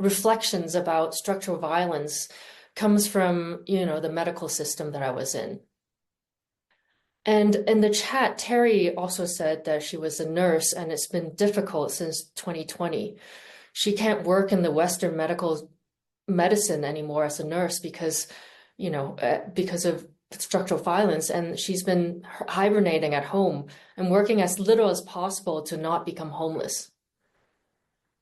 reflections about structural violence comes from, the medical system that I was in. And in the chat, Terry also said that she was a nurse and it's been difficult since 2020. She can't work in the Western medical medicine anymore as a nurse because of structural violence, and she's been hibernating at home and working as little as possible to not become homeless.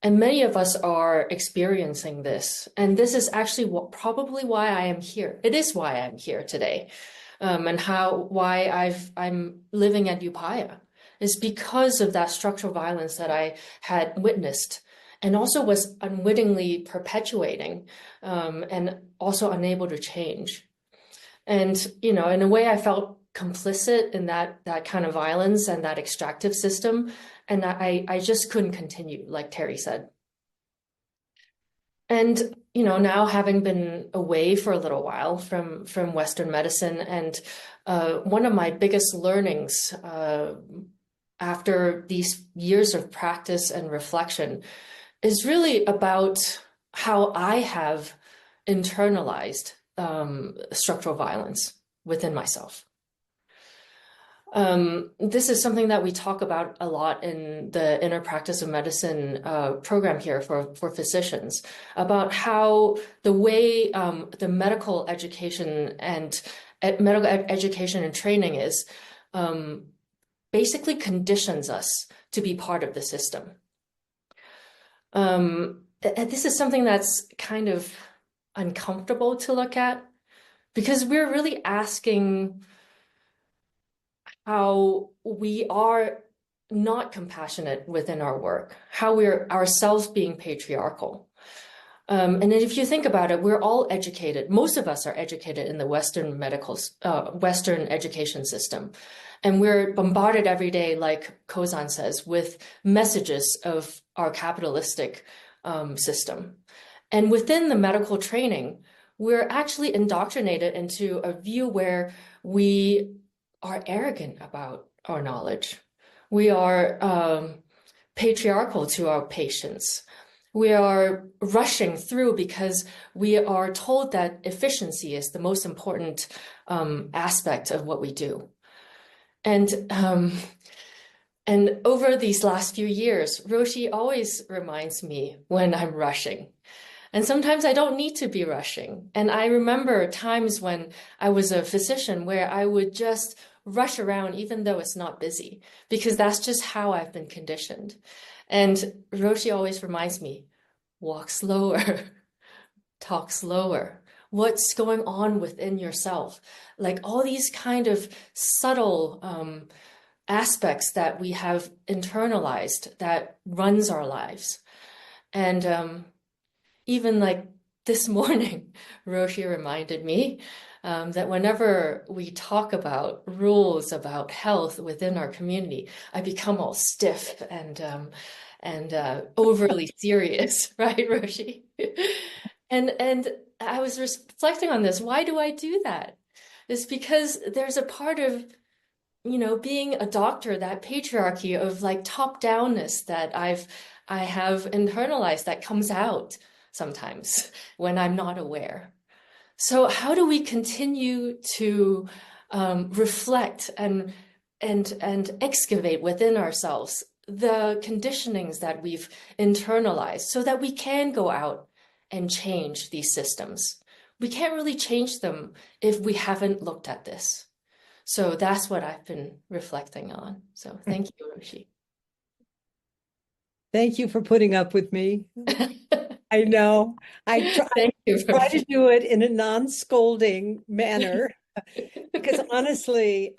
And many of us are experiencing this, and this is actually probably why I am here. It is why I'm here today, and why I'm living at Upaya is because of that structural violence that I had witnessed and also was unwittingly perpetuating, and also unable to change. And, in a way, I felt complicit in that kind of violence and that extractive system. And I just couldn't continue, like Terry said. And, now having been away for a little while from Western medicine, and one of my biggest learnings after these years of practice and reflection is really about how I have internalized structural violence within myself. This is something that we talk about a lot in the Inner Practice of Medicine program here for physicians, about how the way the medical education and training is basically conditions us to be part of the system. And this is something that's kind of uncomfortable to look at because we're really asking how we are not compassionate within our work, how we're ourselves being patriarchal, And if you think about it, we're all educated. Most of us are educated in the Western education system. And we're bombarded every day, like Kozan says, with messages of our capitalistic system. And within the medical training, we're actually indoctrinated into a view where we are arrogant about our knowledge. We are patriarchal to our patients. We are rushing through because we are told that efficiency is the most important aspect of what we do. And over these last few years, Roshi always reminds me when I'm rushing. And sometimes I don't need to be rushing. And I remember times when I was a physician where I would just rush around even though it's not busy, because that's just how I've been conditioned. And Roshi always reminds me, walk slower, talk slower. What's going on within yourself? Like all these kind of subtle aspects that we have internalized that runs our lives. And even like this morning, Roshi reminded me that whenever we talk about rules about health within our community, I become all stiff and overly serious, right, Roshi? And I was reflecting on this. Why do I do that? It's because there's a part of, being a doctor, that patriarchy of like top downness that I have internalized that comes out sometimes when I'm not aware. So how do we continue to reflect and excavate within ourselves the conditionings that we've internalized so that we can go out and change these systems? We can't really change them if we haven't looked at this. So that's what I've been reflecting on. So thank you, Roshi. Thank you for putting up with me. I know. I Thank you, try to Roshi. do it in a non-scolding manner because honestly,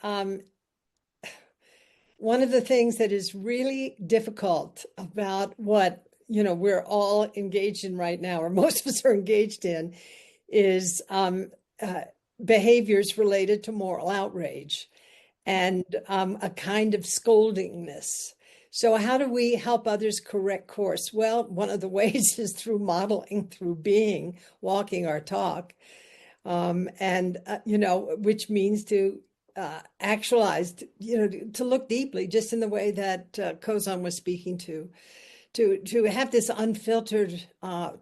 one of the things that is really difficult about what we're all engaged in right now, or most of us are engaged in, is behaviors related to moral outrage and a kind of scoldingness. So how do we help others correct course? Well, one of the ways is through modeling, through being, walking our talk, which means to actualize, to look deeply, just in the way that Kozan was speaking to have this unfiltered,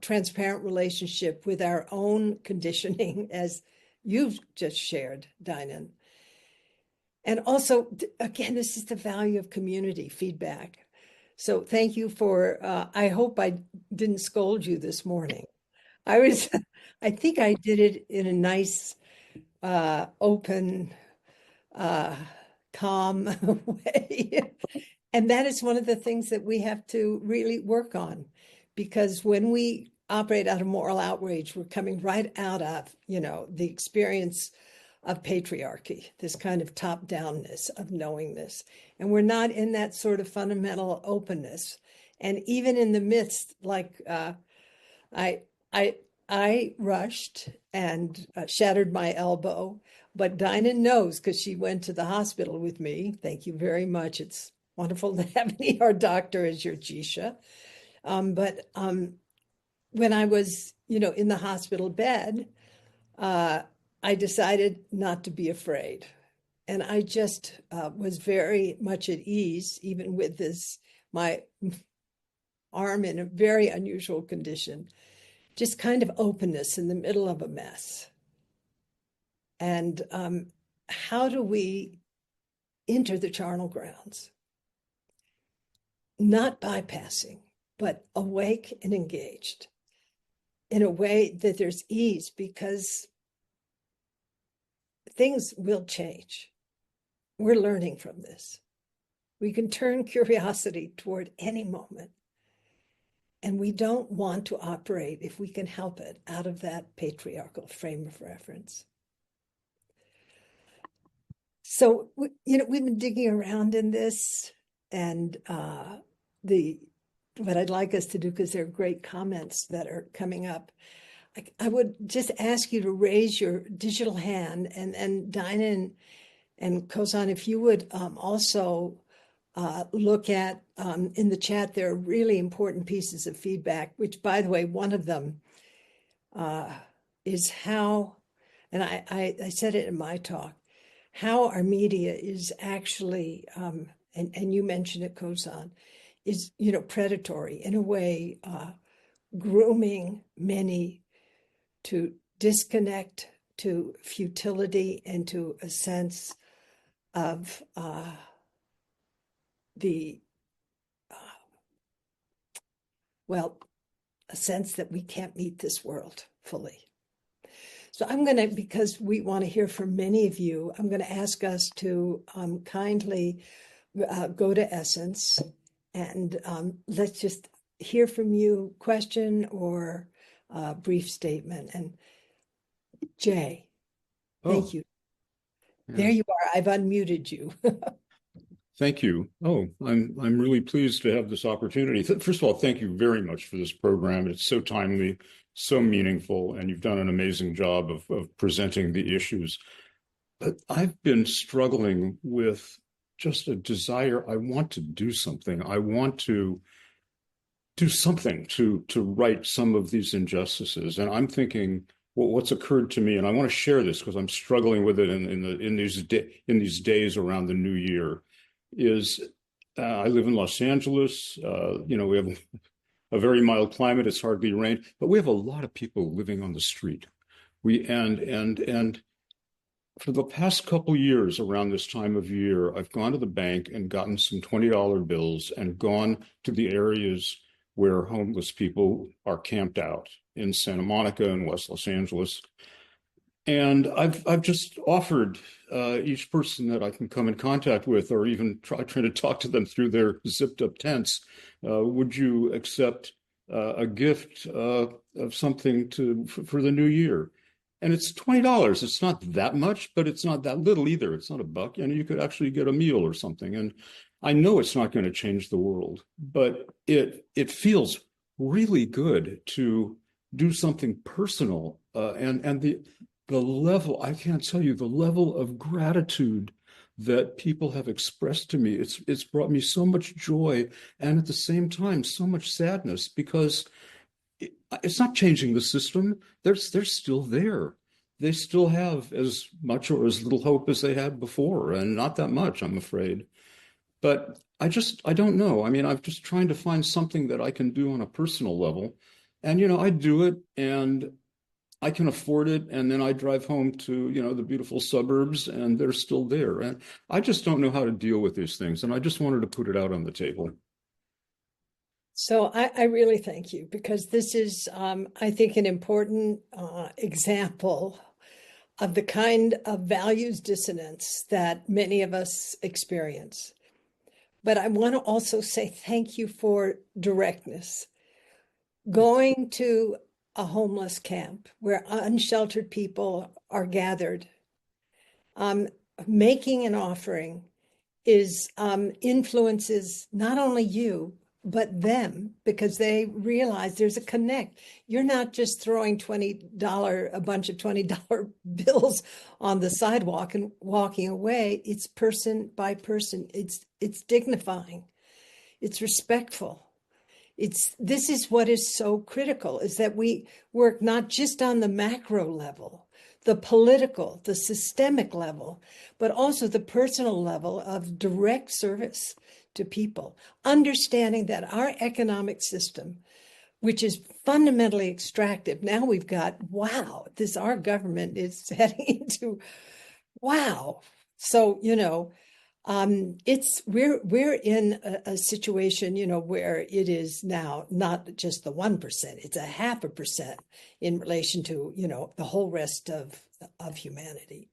transparent relationship with our own conditioning, as you've just shared, Dinan. And also, again, this is the value of community feedback. So thank you for, I hope I didn't scold you this morning. I think I did it in a nice, open, calm way. And that is one of the things that we have to really work on, because when we operate out of moral outrage, we're coming right out of, the experience of patriarchy, this kind of top-downness of knowingness. And we're not in that sort of fundamental openness. And even in the midst, like I rushed and shattered my elbow, but Dinah knows because she went to the hospital with me. Thank you very much. It's wonderful to have an ER doctor as your Jisha. But when I was, in the hospital bed, I decided not to be afraid. And I just was very much at ease, even with my arm in a very unusual condition, just kind of openness in the middle of a mess. And how do we enter the charnel grounds? Not bypassing, but awake and engaged in a way that there's ease, because things will change. We're learning from this. We can turn curiosity toward any moment. And we don't want to operate, if we can help it, out of that patriarchal frame of reference. So, we've been digging around in this, and the what I'd like us to do, because there are great comments that are coming up, I would just ask you to raise your digital hand, and Dinah and Kozan, if you would also look at in the chat, there are really important pieces of feedback, which, by the way, one of them is how, and I said it in my talk, how our media is actually, and you mentioned it, Kozan, is, predatory in a way, grooming many to disconnect, to futility, and to a sense of a sense that we can't meet this world fully. So I'm going to, because we want to hear from many of you, I'm going to ask us to kindly go to Essence, and let's just hear from you, question or brief statement. And Jay, thank you. Yeah. There you are. I've unmuted you. Thank you. Oh, I'm really pleased to have this opportunity. First of all, thank you very much for this program. It's so timely, so meaningful, and you've done an amazing job of presenting the issues. But I've been struggling with just a desire. I want to do something. I want to do something to right some of these injustices. And I'm thinking, well, what's occurred to me, and I want to share this because I'm struggling with it in these days around the new year, is I live in Los Angeles. We have a very mild climate. It's hardly rained, but we have a lot of people living on the street. And for the past couple years around this time of year, I've gone to the bank and gotten some $20 bills and gone to the areas where homeless people are camped out in Santa Monica and West Los Angeles. And I've just offered each person that I can come in contact with, or even trying to talk to them through their zipped up tents, would you accept a gift of something for the new year? And it's $20. It's not that much, but it's not that little either. It's not a buck. And you could actually get a meal or something. And I know it's not going to change the world, but it feels really good to do something personal. And the level, I can't tell you, the level of gratitude that people have expressed to me, it's brought me so much joy, and at the same time, so much sadness, because it's not changing the system. They're still there. They still have as much or as little hope as they had before, and not that much, I'm afraid. But I don't know. I mean, I'm just trying to find something that I can do on a personal level. And, I do it, and I can afford it. And then I drive home to, the beautiful suburbs, and they're still there. And I just don't know how to deal with these things. And I just wanted to put it out on the table. So I really thank you, because this is, I think, an important example of the kind of values dissonance that many of us experience. But I want to also say thank you for directness. Going to a homeless camp where unsheltered people are gathered, making an offering is influences not only you, but them, because they realize there's a connect. You're not just throwing a bunch of $20 bills on the sidewalk and walking away. It's person by person. It's dignifying. It's respectful. This is what is so critical, is that we work not just on the macro level, the political, the systemic level, but also the personal level of direct service to people, understanding that our economic system, which is fundamentally extractive, now we've got, wow, our government is heading into, wow. So, we're in a situation, where it is now not just the 1%, it's 0.5% in relation to, the whole rest of humanity.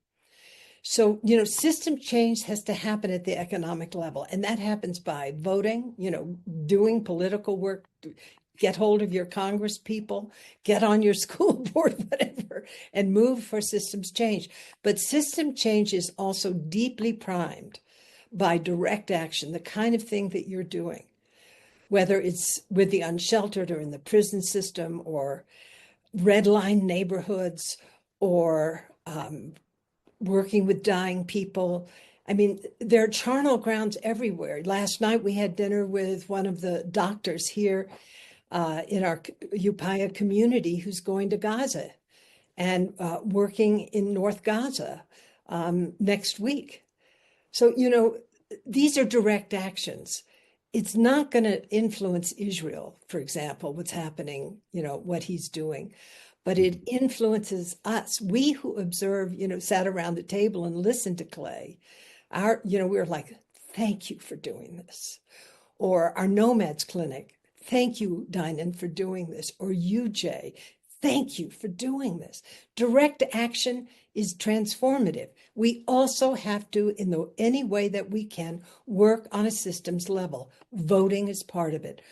So, system change has to happen at the economic level, and that happens by voting, doing political work, get hold of your Congress people, get on your school board, whatever, and move for systems change. But system change is also deeply primed by direct action, the kind of thing that you're doing. whether it's with the unsheltered or in the prison system or red line neighborhoods or working with dying people. I mean, there are charnel grounds everywhere. Last night we had dinner with one of the doctors here in our Upaya community who's going to Gaza and working in North Gaza next week. So, you know, these are direct actions. It's not going to influence Israel, for example, what's happening, you know, what he's doing, but it influences us. We who observe, you know, sat around the table and listened to Clay. You know, we were like, thank you for doing this. Or our Nomads Clinic, thank you, Dinan, for doing this. Or you, Jay, thank you for doing this. Direct action is transformative. We also have to, in any way that we can, work on a systems level. Voting is part of it.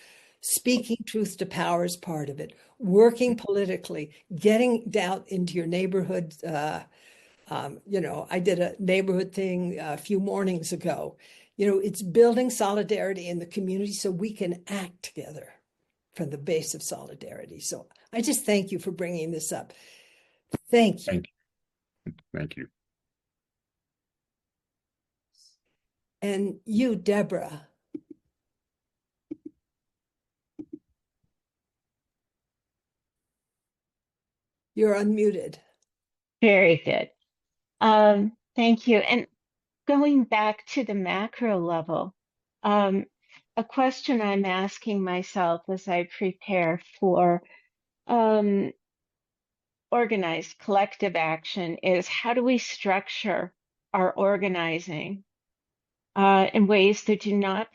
Speaking truth to power is part of it. Working politically, getting out into your neighborhood. You know, I did a neighborhood thing a few mornings ago. You know, it's building solidarity in the community so we can act together from the base of solidarity. So I just thank you for bringing this up. Thank you. Thank you. And you, Deborah. You're unmuted. Very good. Thank you. And going back to the macro level, a question I'm asking myself as I prepare for organized collective action is how do we structure our organizing in ways that do not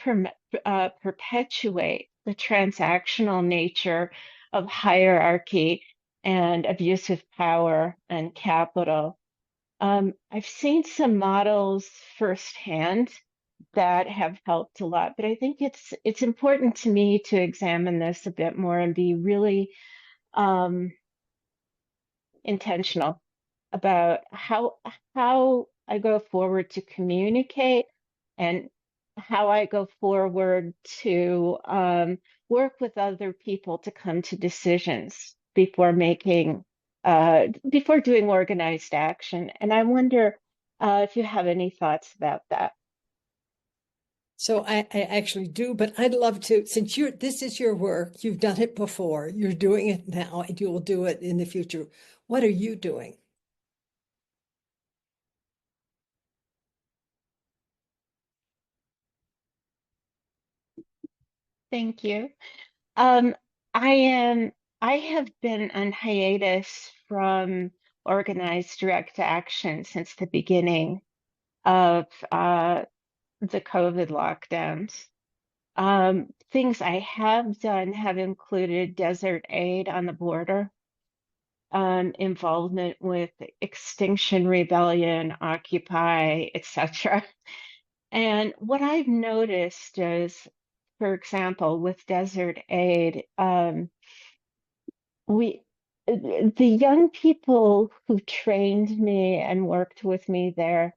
perpetuate the transactional nature of hierarchy and abusive power and capital. I've seen some models firsthand that have helped a lot, but I think it's important to me to examine this a bit more and be really intentional about how I go forward to communicate and how I go forward to work with other people to come to decisions before doing organized action. And I wonder if you have any thoughts about that. So I actually do, but I'd love to, since this is your work, you've done it before, you're doing it now, and you will do it in the future. What are you doing? Thank you. I have been on hiatus from organized direct action since the beginning of the COVID lockdowns. Things I have done have included desert aid on the border, involvement with Extinction Rebellion, Occupy, etc. And what I've noticed is, for example, with desert aid, the young people who trained me and worked with me there,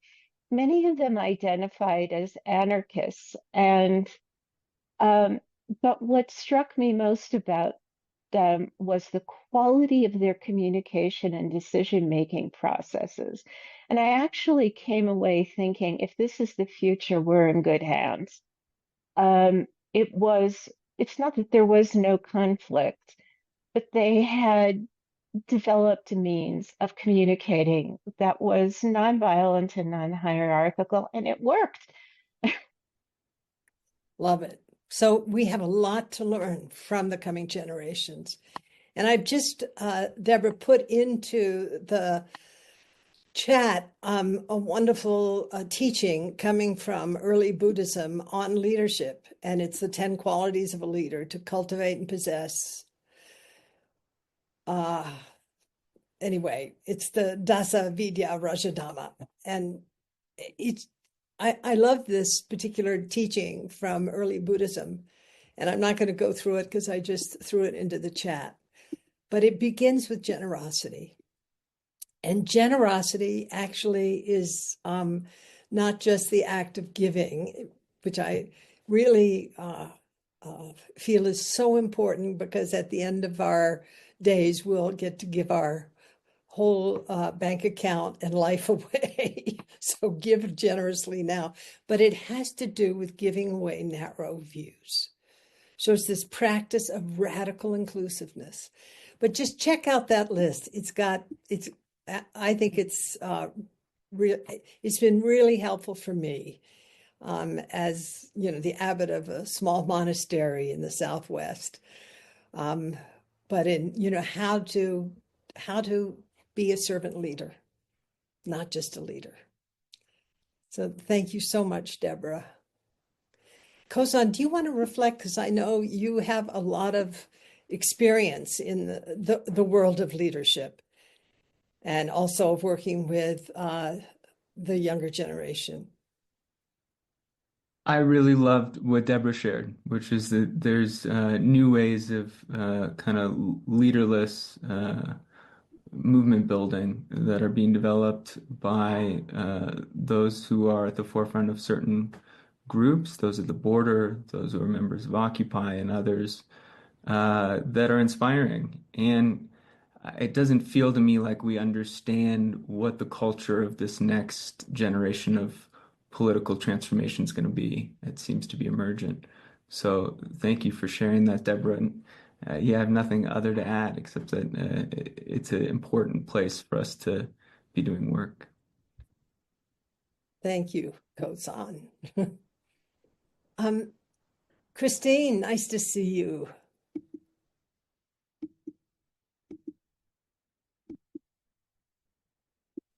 many of them identified as anarchists. And but what struck me most about them was the quality of their communication and decision-making processes. And I actually came away thinking, if this is the future, we're in good hands. It's not that there was no conflict, but they had developed a means of communicating that was nonviolent and non-hierarchical, and it worked. Love it. So we have a lot to learn from the coming generations. And I've just, Deborah, put into the chat a wonderful teaching coming from early Buddhism on leadership. And it's the 10 qualities of a leader to cultivate and possess. Anyway, it's the Dasa Vidya Rajadhamma. And I love this particular teaching from early Buddhism. And I'm not going to go through it because I just threw it into the chat. But it begins with generosity. And generosity actually is not just the act of giving, which I really feel is so important, because at the end of our days, we'll get to give our whole bank account and life away. So give generously now. But it has to do with giving away narrow views. So it's this practice of radical inclusiveness. But just check out that list. I think it's been really helpful for me, as the abbot of a small monastery in the Southwest. But in how to be a servant leader, not just a leader. So thank you so much, Deborah. Kozan, do you want to reflect? Because I know you have a lot of experience in the world of leadership, and also of working with the younger generation. I really loved what Deborah shared, which is that there's new ways of kind of leaderless movement building that are being developed by those who are at the forefront of certain groups, those at the border, those who are members of Occupy, and others that are inspiring. And it doesn't feel to me like we understand what the culture of this next generation of political transformation is going to be. It seems to be emergent. So thank you for sharing that, Deborah. And you have nothing other to add except that it's an important place for us to be doing work. Thank you, Kozan. Christine, nice to see you.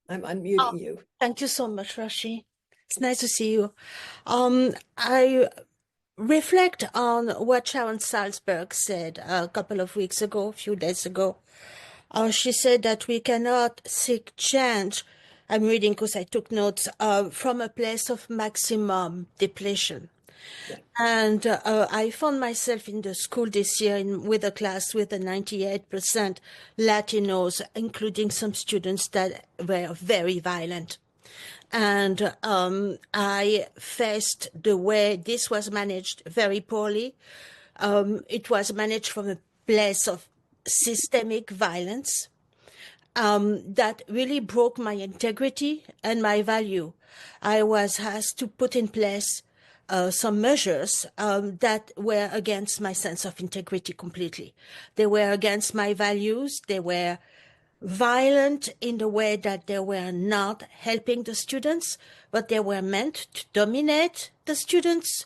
I'm unmuting you. Thank you so much, Roshi. It's nice to see you. I reflect on what Sharon Salzberg said a few days ago. She said that we cannot seek change, I'm reading because I took notes, from a place of maximum depletion. Yeah. And I found myself in the school this year with a class with a 98% Latinos, including some students that were very violent. And I faced the way this was managed very poorly. It was managed from a place of systemic violence that really broke my integrity and my value. I was asked to put in place some measures that were against my sense of integrity completely. They were against my values. They were violent in the way that they were not helping the students, but they were meant to dominate the students,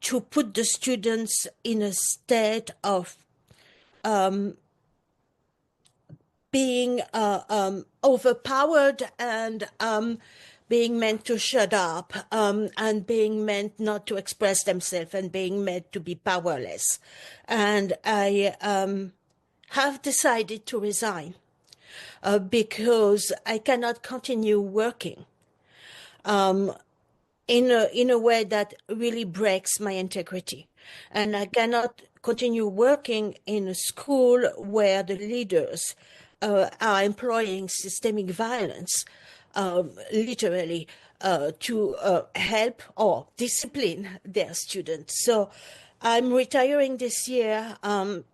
to put the students in a state of being overpowered and being meant to shut up and being meant not to express themselves and being meant to be powerless. And I have decided to resign because I cannot continue working in a way that really breaks my integrity. And I cannot continue working in a school where the leaders are employing systemic violence, literally, to help or discipline their students. So I'm retiring this year, and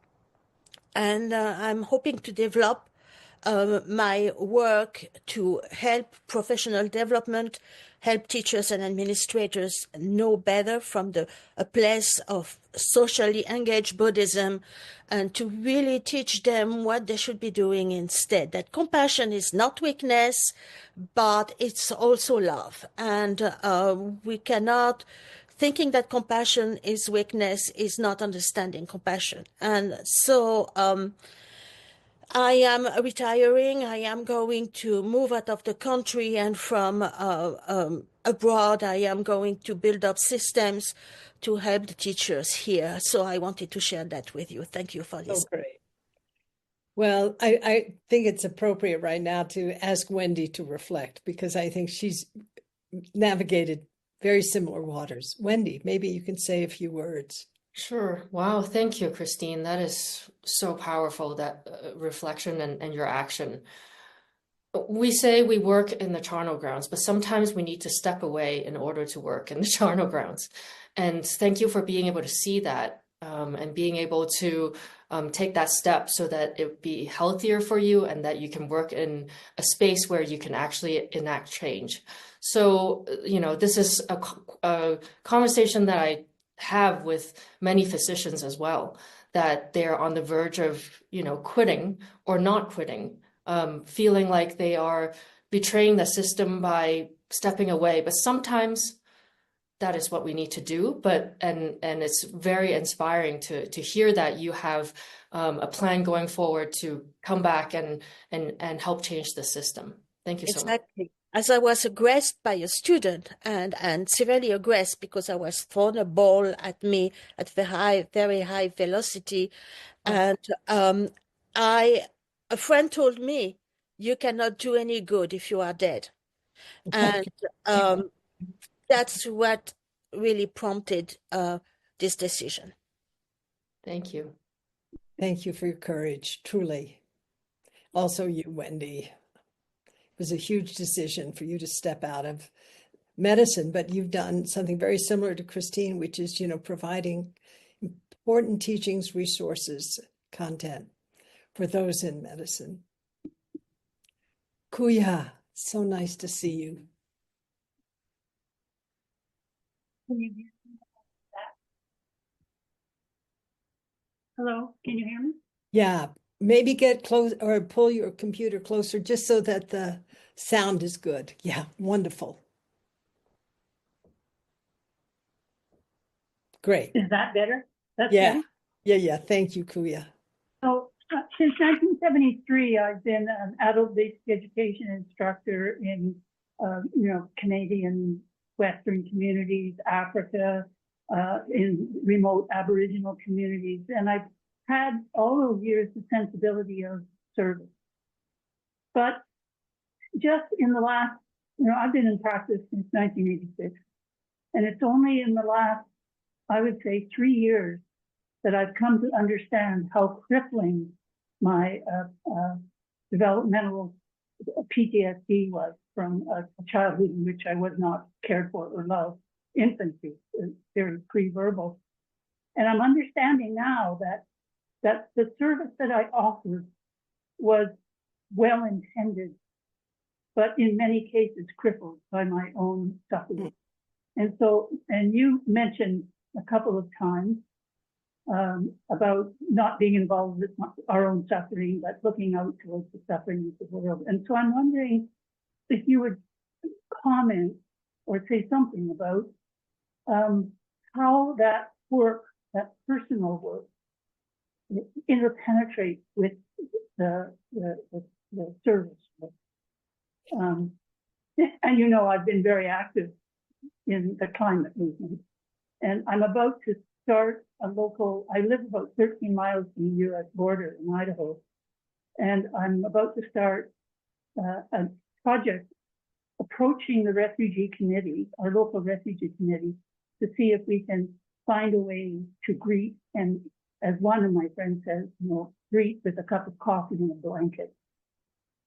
I'm hoping to develop my work to help professional development, help teachers and administrators know better from a place of socially engaged Buddhism, and to really teach them what they should be doing instead. That compassion is not weakness, but it's also love. And we cannot, thinking that compassion is weakness is not understanding compassion. And so I am retiring. I am going to move out of the country, and from abroad, I am going to build up systems to help the teachers here. So I wanted to share that with you. Thank you for this. Oh, great. Well, I think it's appropriate right now to ask Wendy to reflect, because I think she's navigated very similar waters. Wendy, maybe you can say a few words. Sure. Wow. Thank you, Christine. That is so powerful, that reflection and your action. We say we work in the charnel grounds, but sometimes we need to step away in order to work in the charnel grounds. And thank you for being able to see that and being able to take that step so that it be healthier for you and that you can work in a space where you can actually enact change. So, this is a conversation that I have with many physicians as well, that they're on the verge of, quitting or not quitting, feeling like they are betraying the system by stepping away. But sometimes that is what we need to do. And it's very inspiring to hear that you have a plan going forward to come back and help change the system. Thank you so much. Exactly. As I was aggressed by a student and severely aggressed because I was thrown a ball at me at very high velocity. And a friend told me, you cannot do any good if you are dead. And that's what really prompted this decision. Thank you. Thank you for your courage, truly. Also you, Wendy. It was a huge decision for you to step out of medicine, but you've done something very similar to Christine, which is, providing important teachings, resources, content for those in medicine. Kuya, so nice to see you. Can you hear me? Hello, can you hear me? Yeah, maybe get close or pull your computer closer just so that the sound is good. Yeah, wonderful. Great. Is that better? That's Yeah, better? yeah. Thank you, Kuya. So since 1973, I've been an adult basic education instructor in, Canadian Western communities, Africa, in remote Aboriginal communities. And I've had all those years the sensibility of service. But just in the last, I've been in practice since 1986. And it's only in the last, I would say, 3 years that I've come to understand how crippling my developmental PTSD was from a childhood in which I was not cared for or loved. Infancy, very pre-verbal. And I'm understanding now that the service that I offered was well-intended, but in many cases crippled by my own suffering. And you mentioned a couple of times about not being involved with our own suffering, but looking out towards the suffering of the world. And so I'm wondering if you would comment or say something about how that work, that personal work, interpenetrates with the service. And I've been very active in the climate movement, and I'm about to start I live about 13 miles from the US border in Idaho, and I'm about to start a project approaching the refugee committee, our local refugee committee, to see if we can find a way to greet, and as one of my friends says, greet with a cup of coffee and a blanket,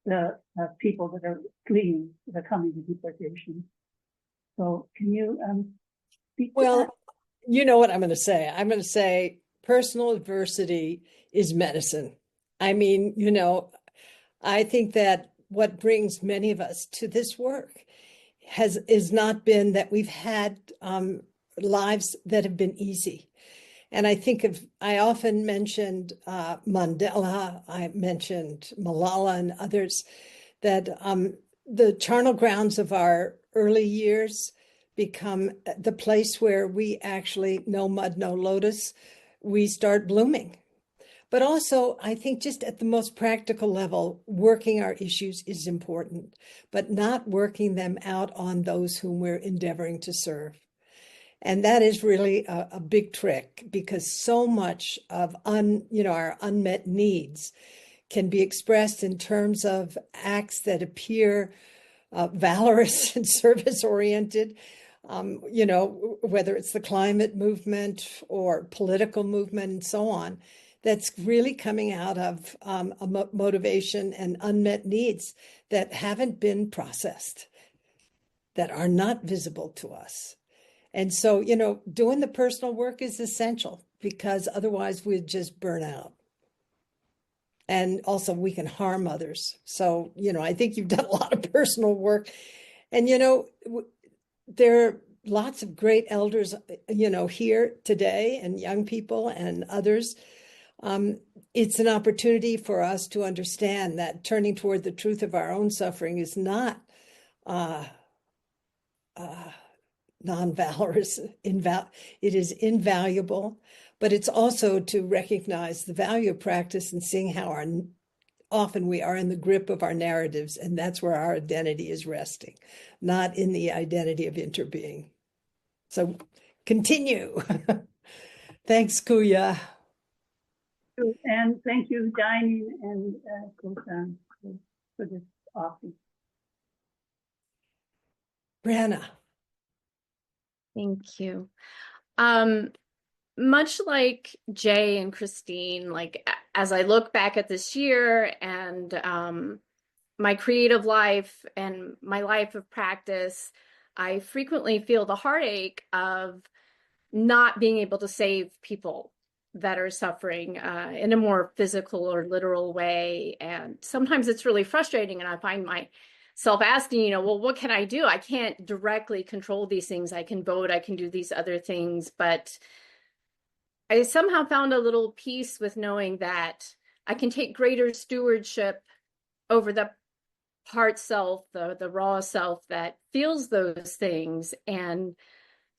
the people that are fleeing, that are coming to deportation. So can you speak to that? You know what I'm going to say. I'm going to say personal adversity is medicine. I mean, I think that what brings many of us to this work is not been that we've had lives that have been easy. And I often mentioned Mandela, I mentioned Malala and others, that the charnel grounds of our early years become the place where we actually, no mud, no lotus, we start blooming. But also, I think just at the most practical level, working our issues is important, but not working them out on those whom we're endeavoring to serve. And that is really a big trick, because so much of our unmet needs can be expressed in terms of acts that appear valorous and service-oriented, whether it's the climate movement or political movement and so on, that's really coming out of a motivation and unmet needs that haven't been processed, that are not visible to us. And so, doing the personal work is essential. because otherwise we'd just burn out. And also we can harm others. So, I think you've done a lot of personal work. And, there are lots of great elders, here today, and young people and others. It's an opportunity for us to understand that turning toward the truth of our own suffering is not non-valorous. It is invaluable, but it's also to recognize the value of practice and seeing how often we are in the grip of our narratives, and that's where our identity is resting, not in the identity of interbeing. So continue. Thanks, Kuya. And thank you, Dining and Kozan, for this office. Brianna. Thank you. Much like Jay and Christine, like as I look back at this year and my creative life and my life of practice, I frequently feel the heartache of not being able to save people that are suffering in a more physical or literal way. And sometimes it's really frustrating, and I find myself asking, well, what can I do? I can't directly control these things. I can vote, I can do these other things, but I somehow found a little peace with knowing that I can take greater stewardship over the part self, the raw self that feels those things. And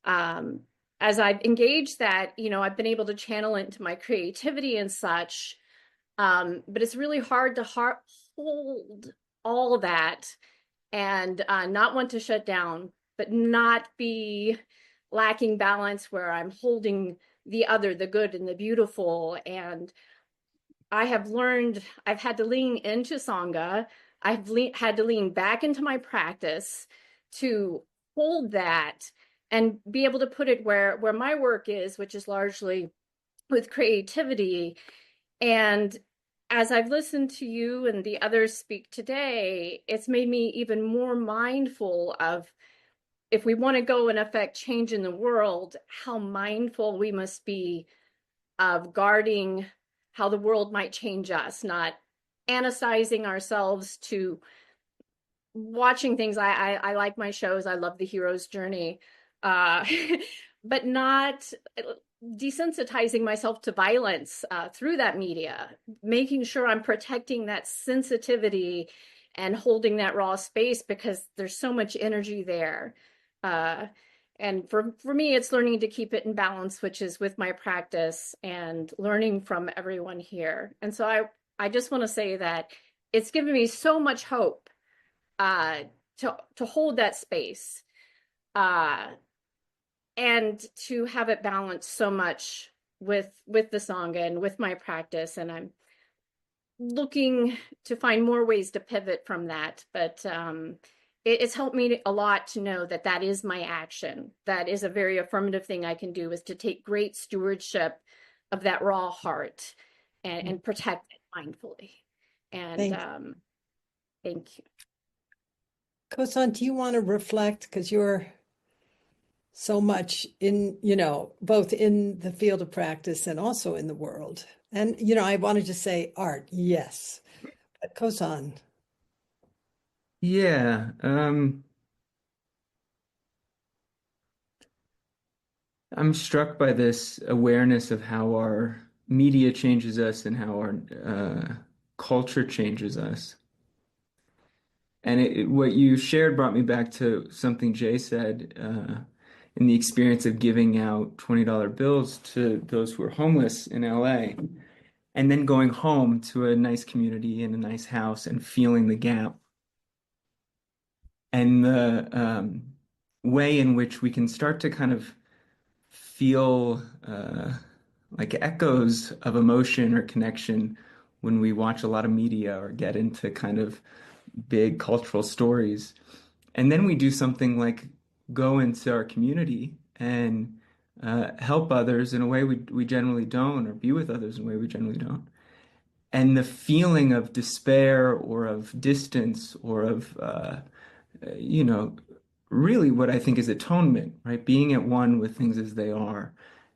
as I've engaged that, I've been able to channel it into my creativity and such. But it's really hard to hold all that and not want to shut down, but not be lacking balance where I'm holding the other, the good and the beautiful. And I have learned, I've had to lean into Sangha. I've had to lean back into my practice to hold that and be able to put it where my work is, which is largely with creativity. And as I've listened to you and the others speak today, it's made me even more mindful of, if we want to go and affect change in the world, how mindful we must be of guarding how the world might change us, not anesthetizing ourselves to watching things. I like my shows. I love the hero's journey, but not desensitizing myself to violence through that media, making sure I'm protecting that sensitivity and holding that raw space, because there's so much energy there. And for me, it's learning to keep it in balance, which is with my practice and learning from everyone here. And so I just want to say that it's given me so much hope to hold that space and to have it balanced so much with the Sangha and with my practice. And I'm looking to find more ways to pivot from that. But it's helped me a lot to know that that is my action. That is a very affirmative thing I can do, is to take great stewardship of that raw heart and protect it mindfully. And thank you. Kozan, do you want to reflect? Because you're so much in, both in the field of practice and also in the world. And, I wanted to say art, yes. But Kozan. Yeah. I'm struck by this awareness of how our media changes us and how our culture changes us. And what you shared brought me back to something Jay said in the experience of giving out $20 bills to those who are homeless in LA, and then going home to a nice community and a nice house and feeling the gap. And the way in which we can start to kind of feel like echoes of emotion or connection when we watch a lot of media or get into kind of big cultural stories. And then we do something like go into our community and help others in a way we generally don't, or be with others in a way we generally don't. And the feeling of despair or of distance or of, really what I think is atonement, right? Being at one with things as they are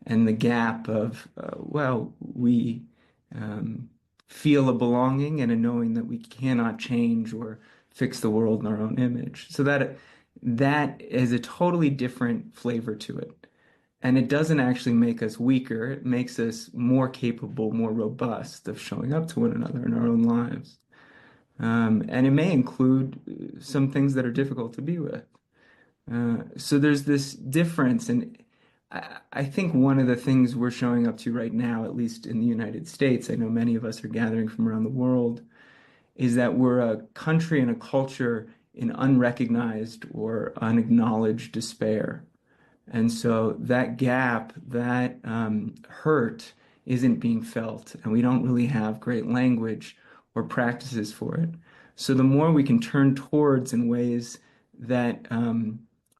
and the gap of, well, we feel a belonging and a knowing that we cannot change or fix the world in our own image. So that is a totally different flavor to it. And it doesn't actually make us weaker. It makes us more capable, more robust of showing up to one another in our own lives. And it may include some things that are difficult to be with. So there's this difference. And I think one of the things we're showing up to right now, at least in the United States, I know many of us are gathering from around the world, is that we're a country and a culture in unrecognized or unacknowledged despair. And so that gap, that hurt isn't being felt, and we don't really have great language or practices for it. So the more we can turn towards in ways that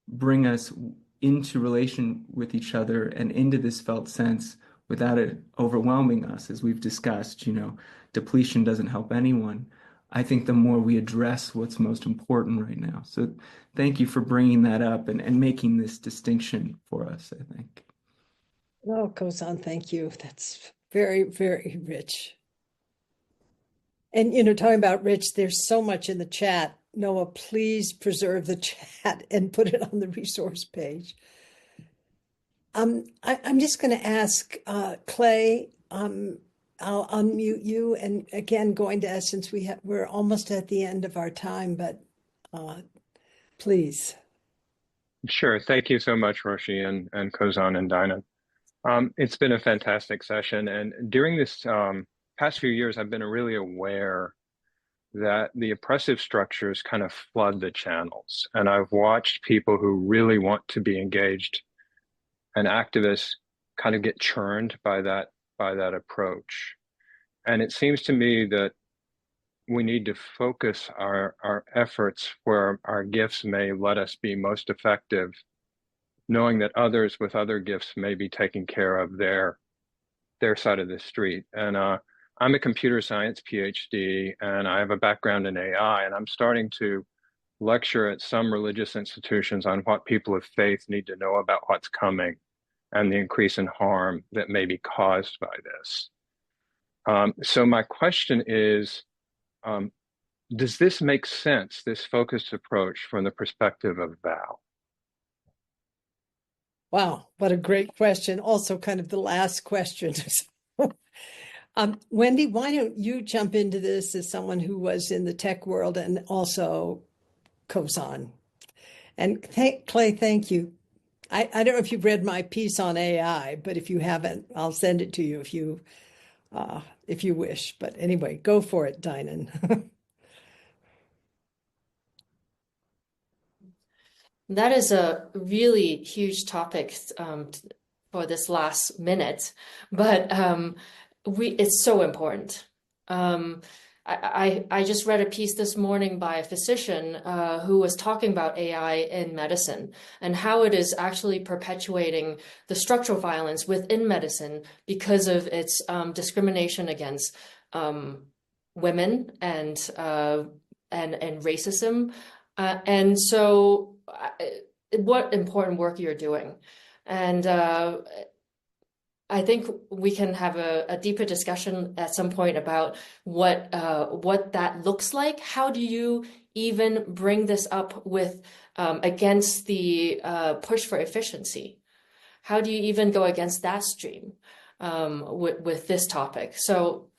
bring us into relation with each other and into this felt sense without it overwhelming us, as we've discussed, depletion doesn't help anyone. I think the more we address what's most important right now. So thank you for bringing that up and making this distinction for us, I think. Oh, Kozan, thank you. That's very, very rich. And, talking about rich, there's so much in the chat. Noah, please preserve the chat and put it on the resource page. I'm just going to ask Clay, I'll unmute you. And again, going to Essence, we're almost at the end of our time, but please. Sure. Thank you so much, Roshi and Kozan and Dinah. It's been a fantastic session. And during this past few years, I've been really aware that the oppressive structures kind of flood the channels. And I've watched people who really want to be engaged and activists kind of get churned by that approach. And it seems to me that we need to focus our efforts where our gifts may let us be most effective, knowing that others with other gifts may be taking care of their side of the street. And I'm a computer science PhD, and I have a background in AI, and I'm starting to lecture at some religious institutions on what people of faith need to know about what's coming and the increase in harm that may be caused by this. So my question is, does this make sense, this focused approach, from the perspective of Val? Wow, what a great question. Also kind of the last question. Wendy, why don't you jump into this as someone who was in the tech world, and also Kozan. And Clay, thank you. I don't know if you've read my piece on AI, but if you haven't, I'll send it to you if you wish. But anyway, go for it, Dinan. That is a really huge topic for this last minute, but it's so important. I just read a piece this morning by a physician who was talking about AI in medicine and how it is actually perpetuating the structural violence within medicine because of its discrimination against women and racism. And so what important work you're doing. And I think we can have a deeper discussion at some point about what that looks like. How do you even bring this up with against the push for efficiency? How do you even go against that stream with this topic? So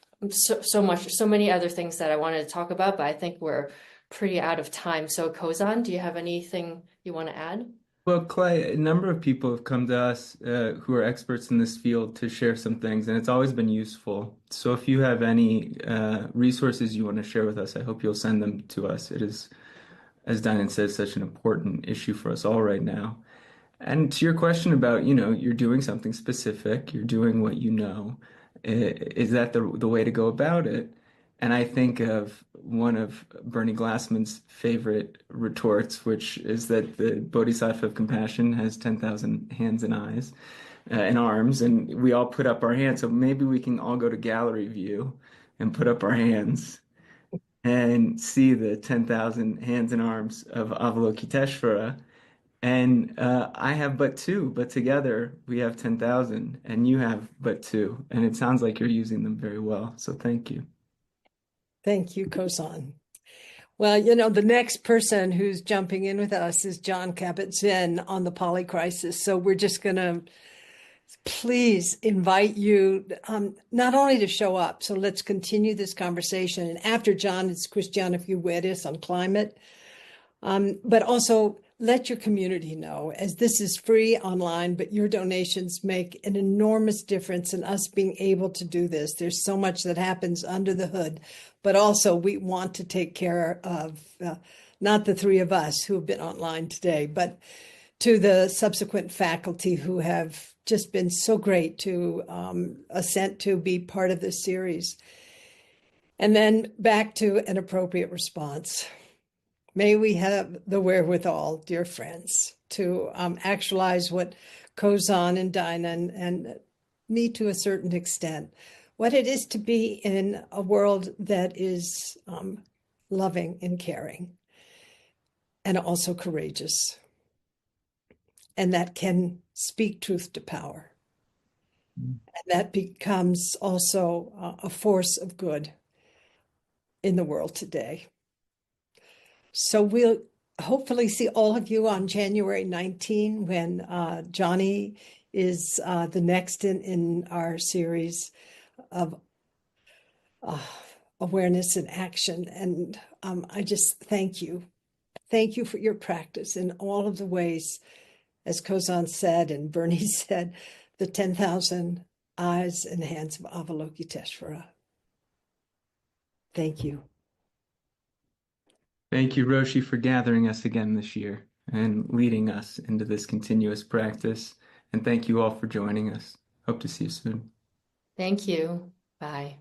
many other things that I wanted to talk about, but I think we're pretty out of time. So Kozan, do you have anything you want to add? Well, Clay, a number of people have come to us who are experts in this field to share some things, and it's always been useful. So if you have any resources you want to share with us, I hope you'll send them to us. It is, as Dinan says, such an important issue for us all right now. And to your question about, you're doing something specific, you're doing what you know, is that the way to go about it? And I think of one of Bernie Glassman's favorite retorts, which is that the Bodhisattva of compassion has 10,000 hands and eyes and arms, and we all put up our hands. So maybe we can all go to gallery view and put up our hands and see the 10,000 hands and arms of Avalokiteshvara And I have but two, but together we have 10,000, and you have but two. And it sounds like you're using them very well. So thank you. Thank you, Kozan. Well, you know, the next person who's jumping in with us is John Kabat-Zinn on the polycrisis. So we're just going to please invite you not only to show up, so let's continue this conversation. And after John, it's Christiana Figueres on climate, but also let your community know, as this is free online, but your donations make an enormous difference in us being able to do this. There's so much that happens under the hood, but also we want to take care of not the three of us who have been online today, but to the subsequent faculty who have just been so great to assent to be part of this series. And then back to an appropriate response. May we have the wherewithal, dear friends, to actualize what Kozan and Dinah and me to a certain extent, what it is to be in a world that is loving and caring and also courageous, and that can speak truth to power. And that becomes also a force of good in the world today. So we'll hopefully see all of you on January 19 when Johnny is the next in our series of awareness and action. And I just thank you. Thank you for your practice in all of the ways, as Kozan said and Bernie said, the 10,000 eyes and hands of Avalokiteshvara. Thank you. Thank you, Roshi, for gathering us again this year and leading us into this continuous practice. And thank you all for joining us. Hope to see you soon. Thank you. Bye.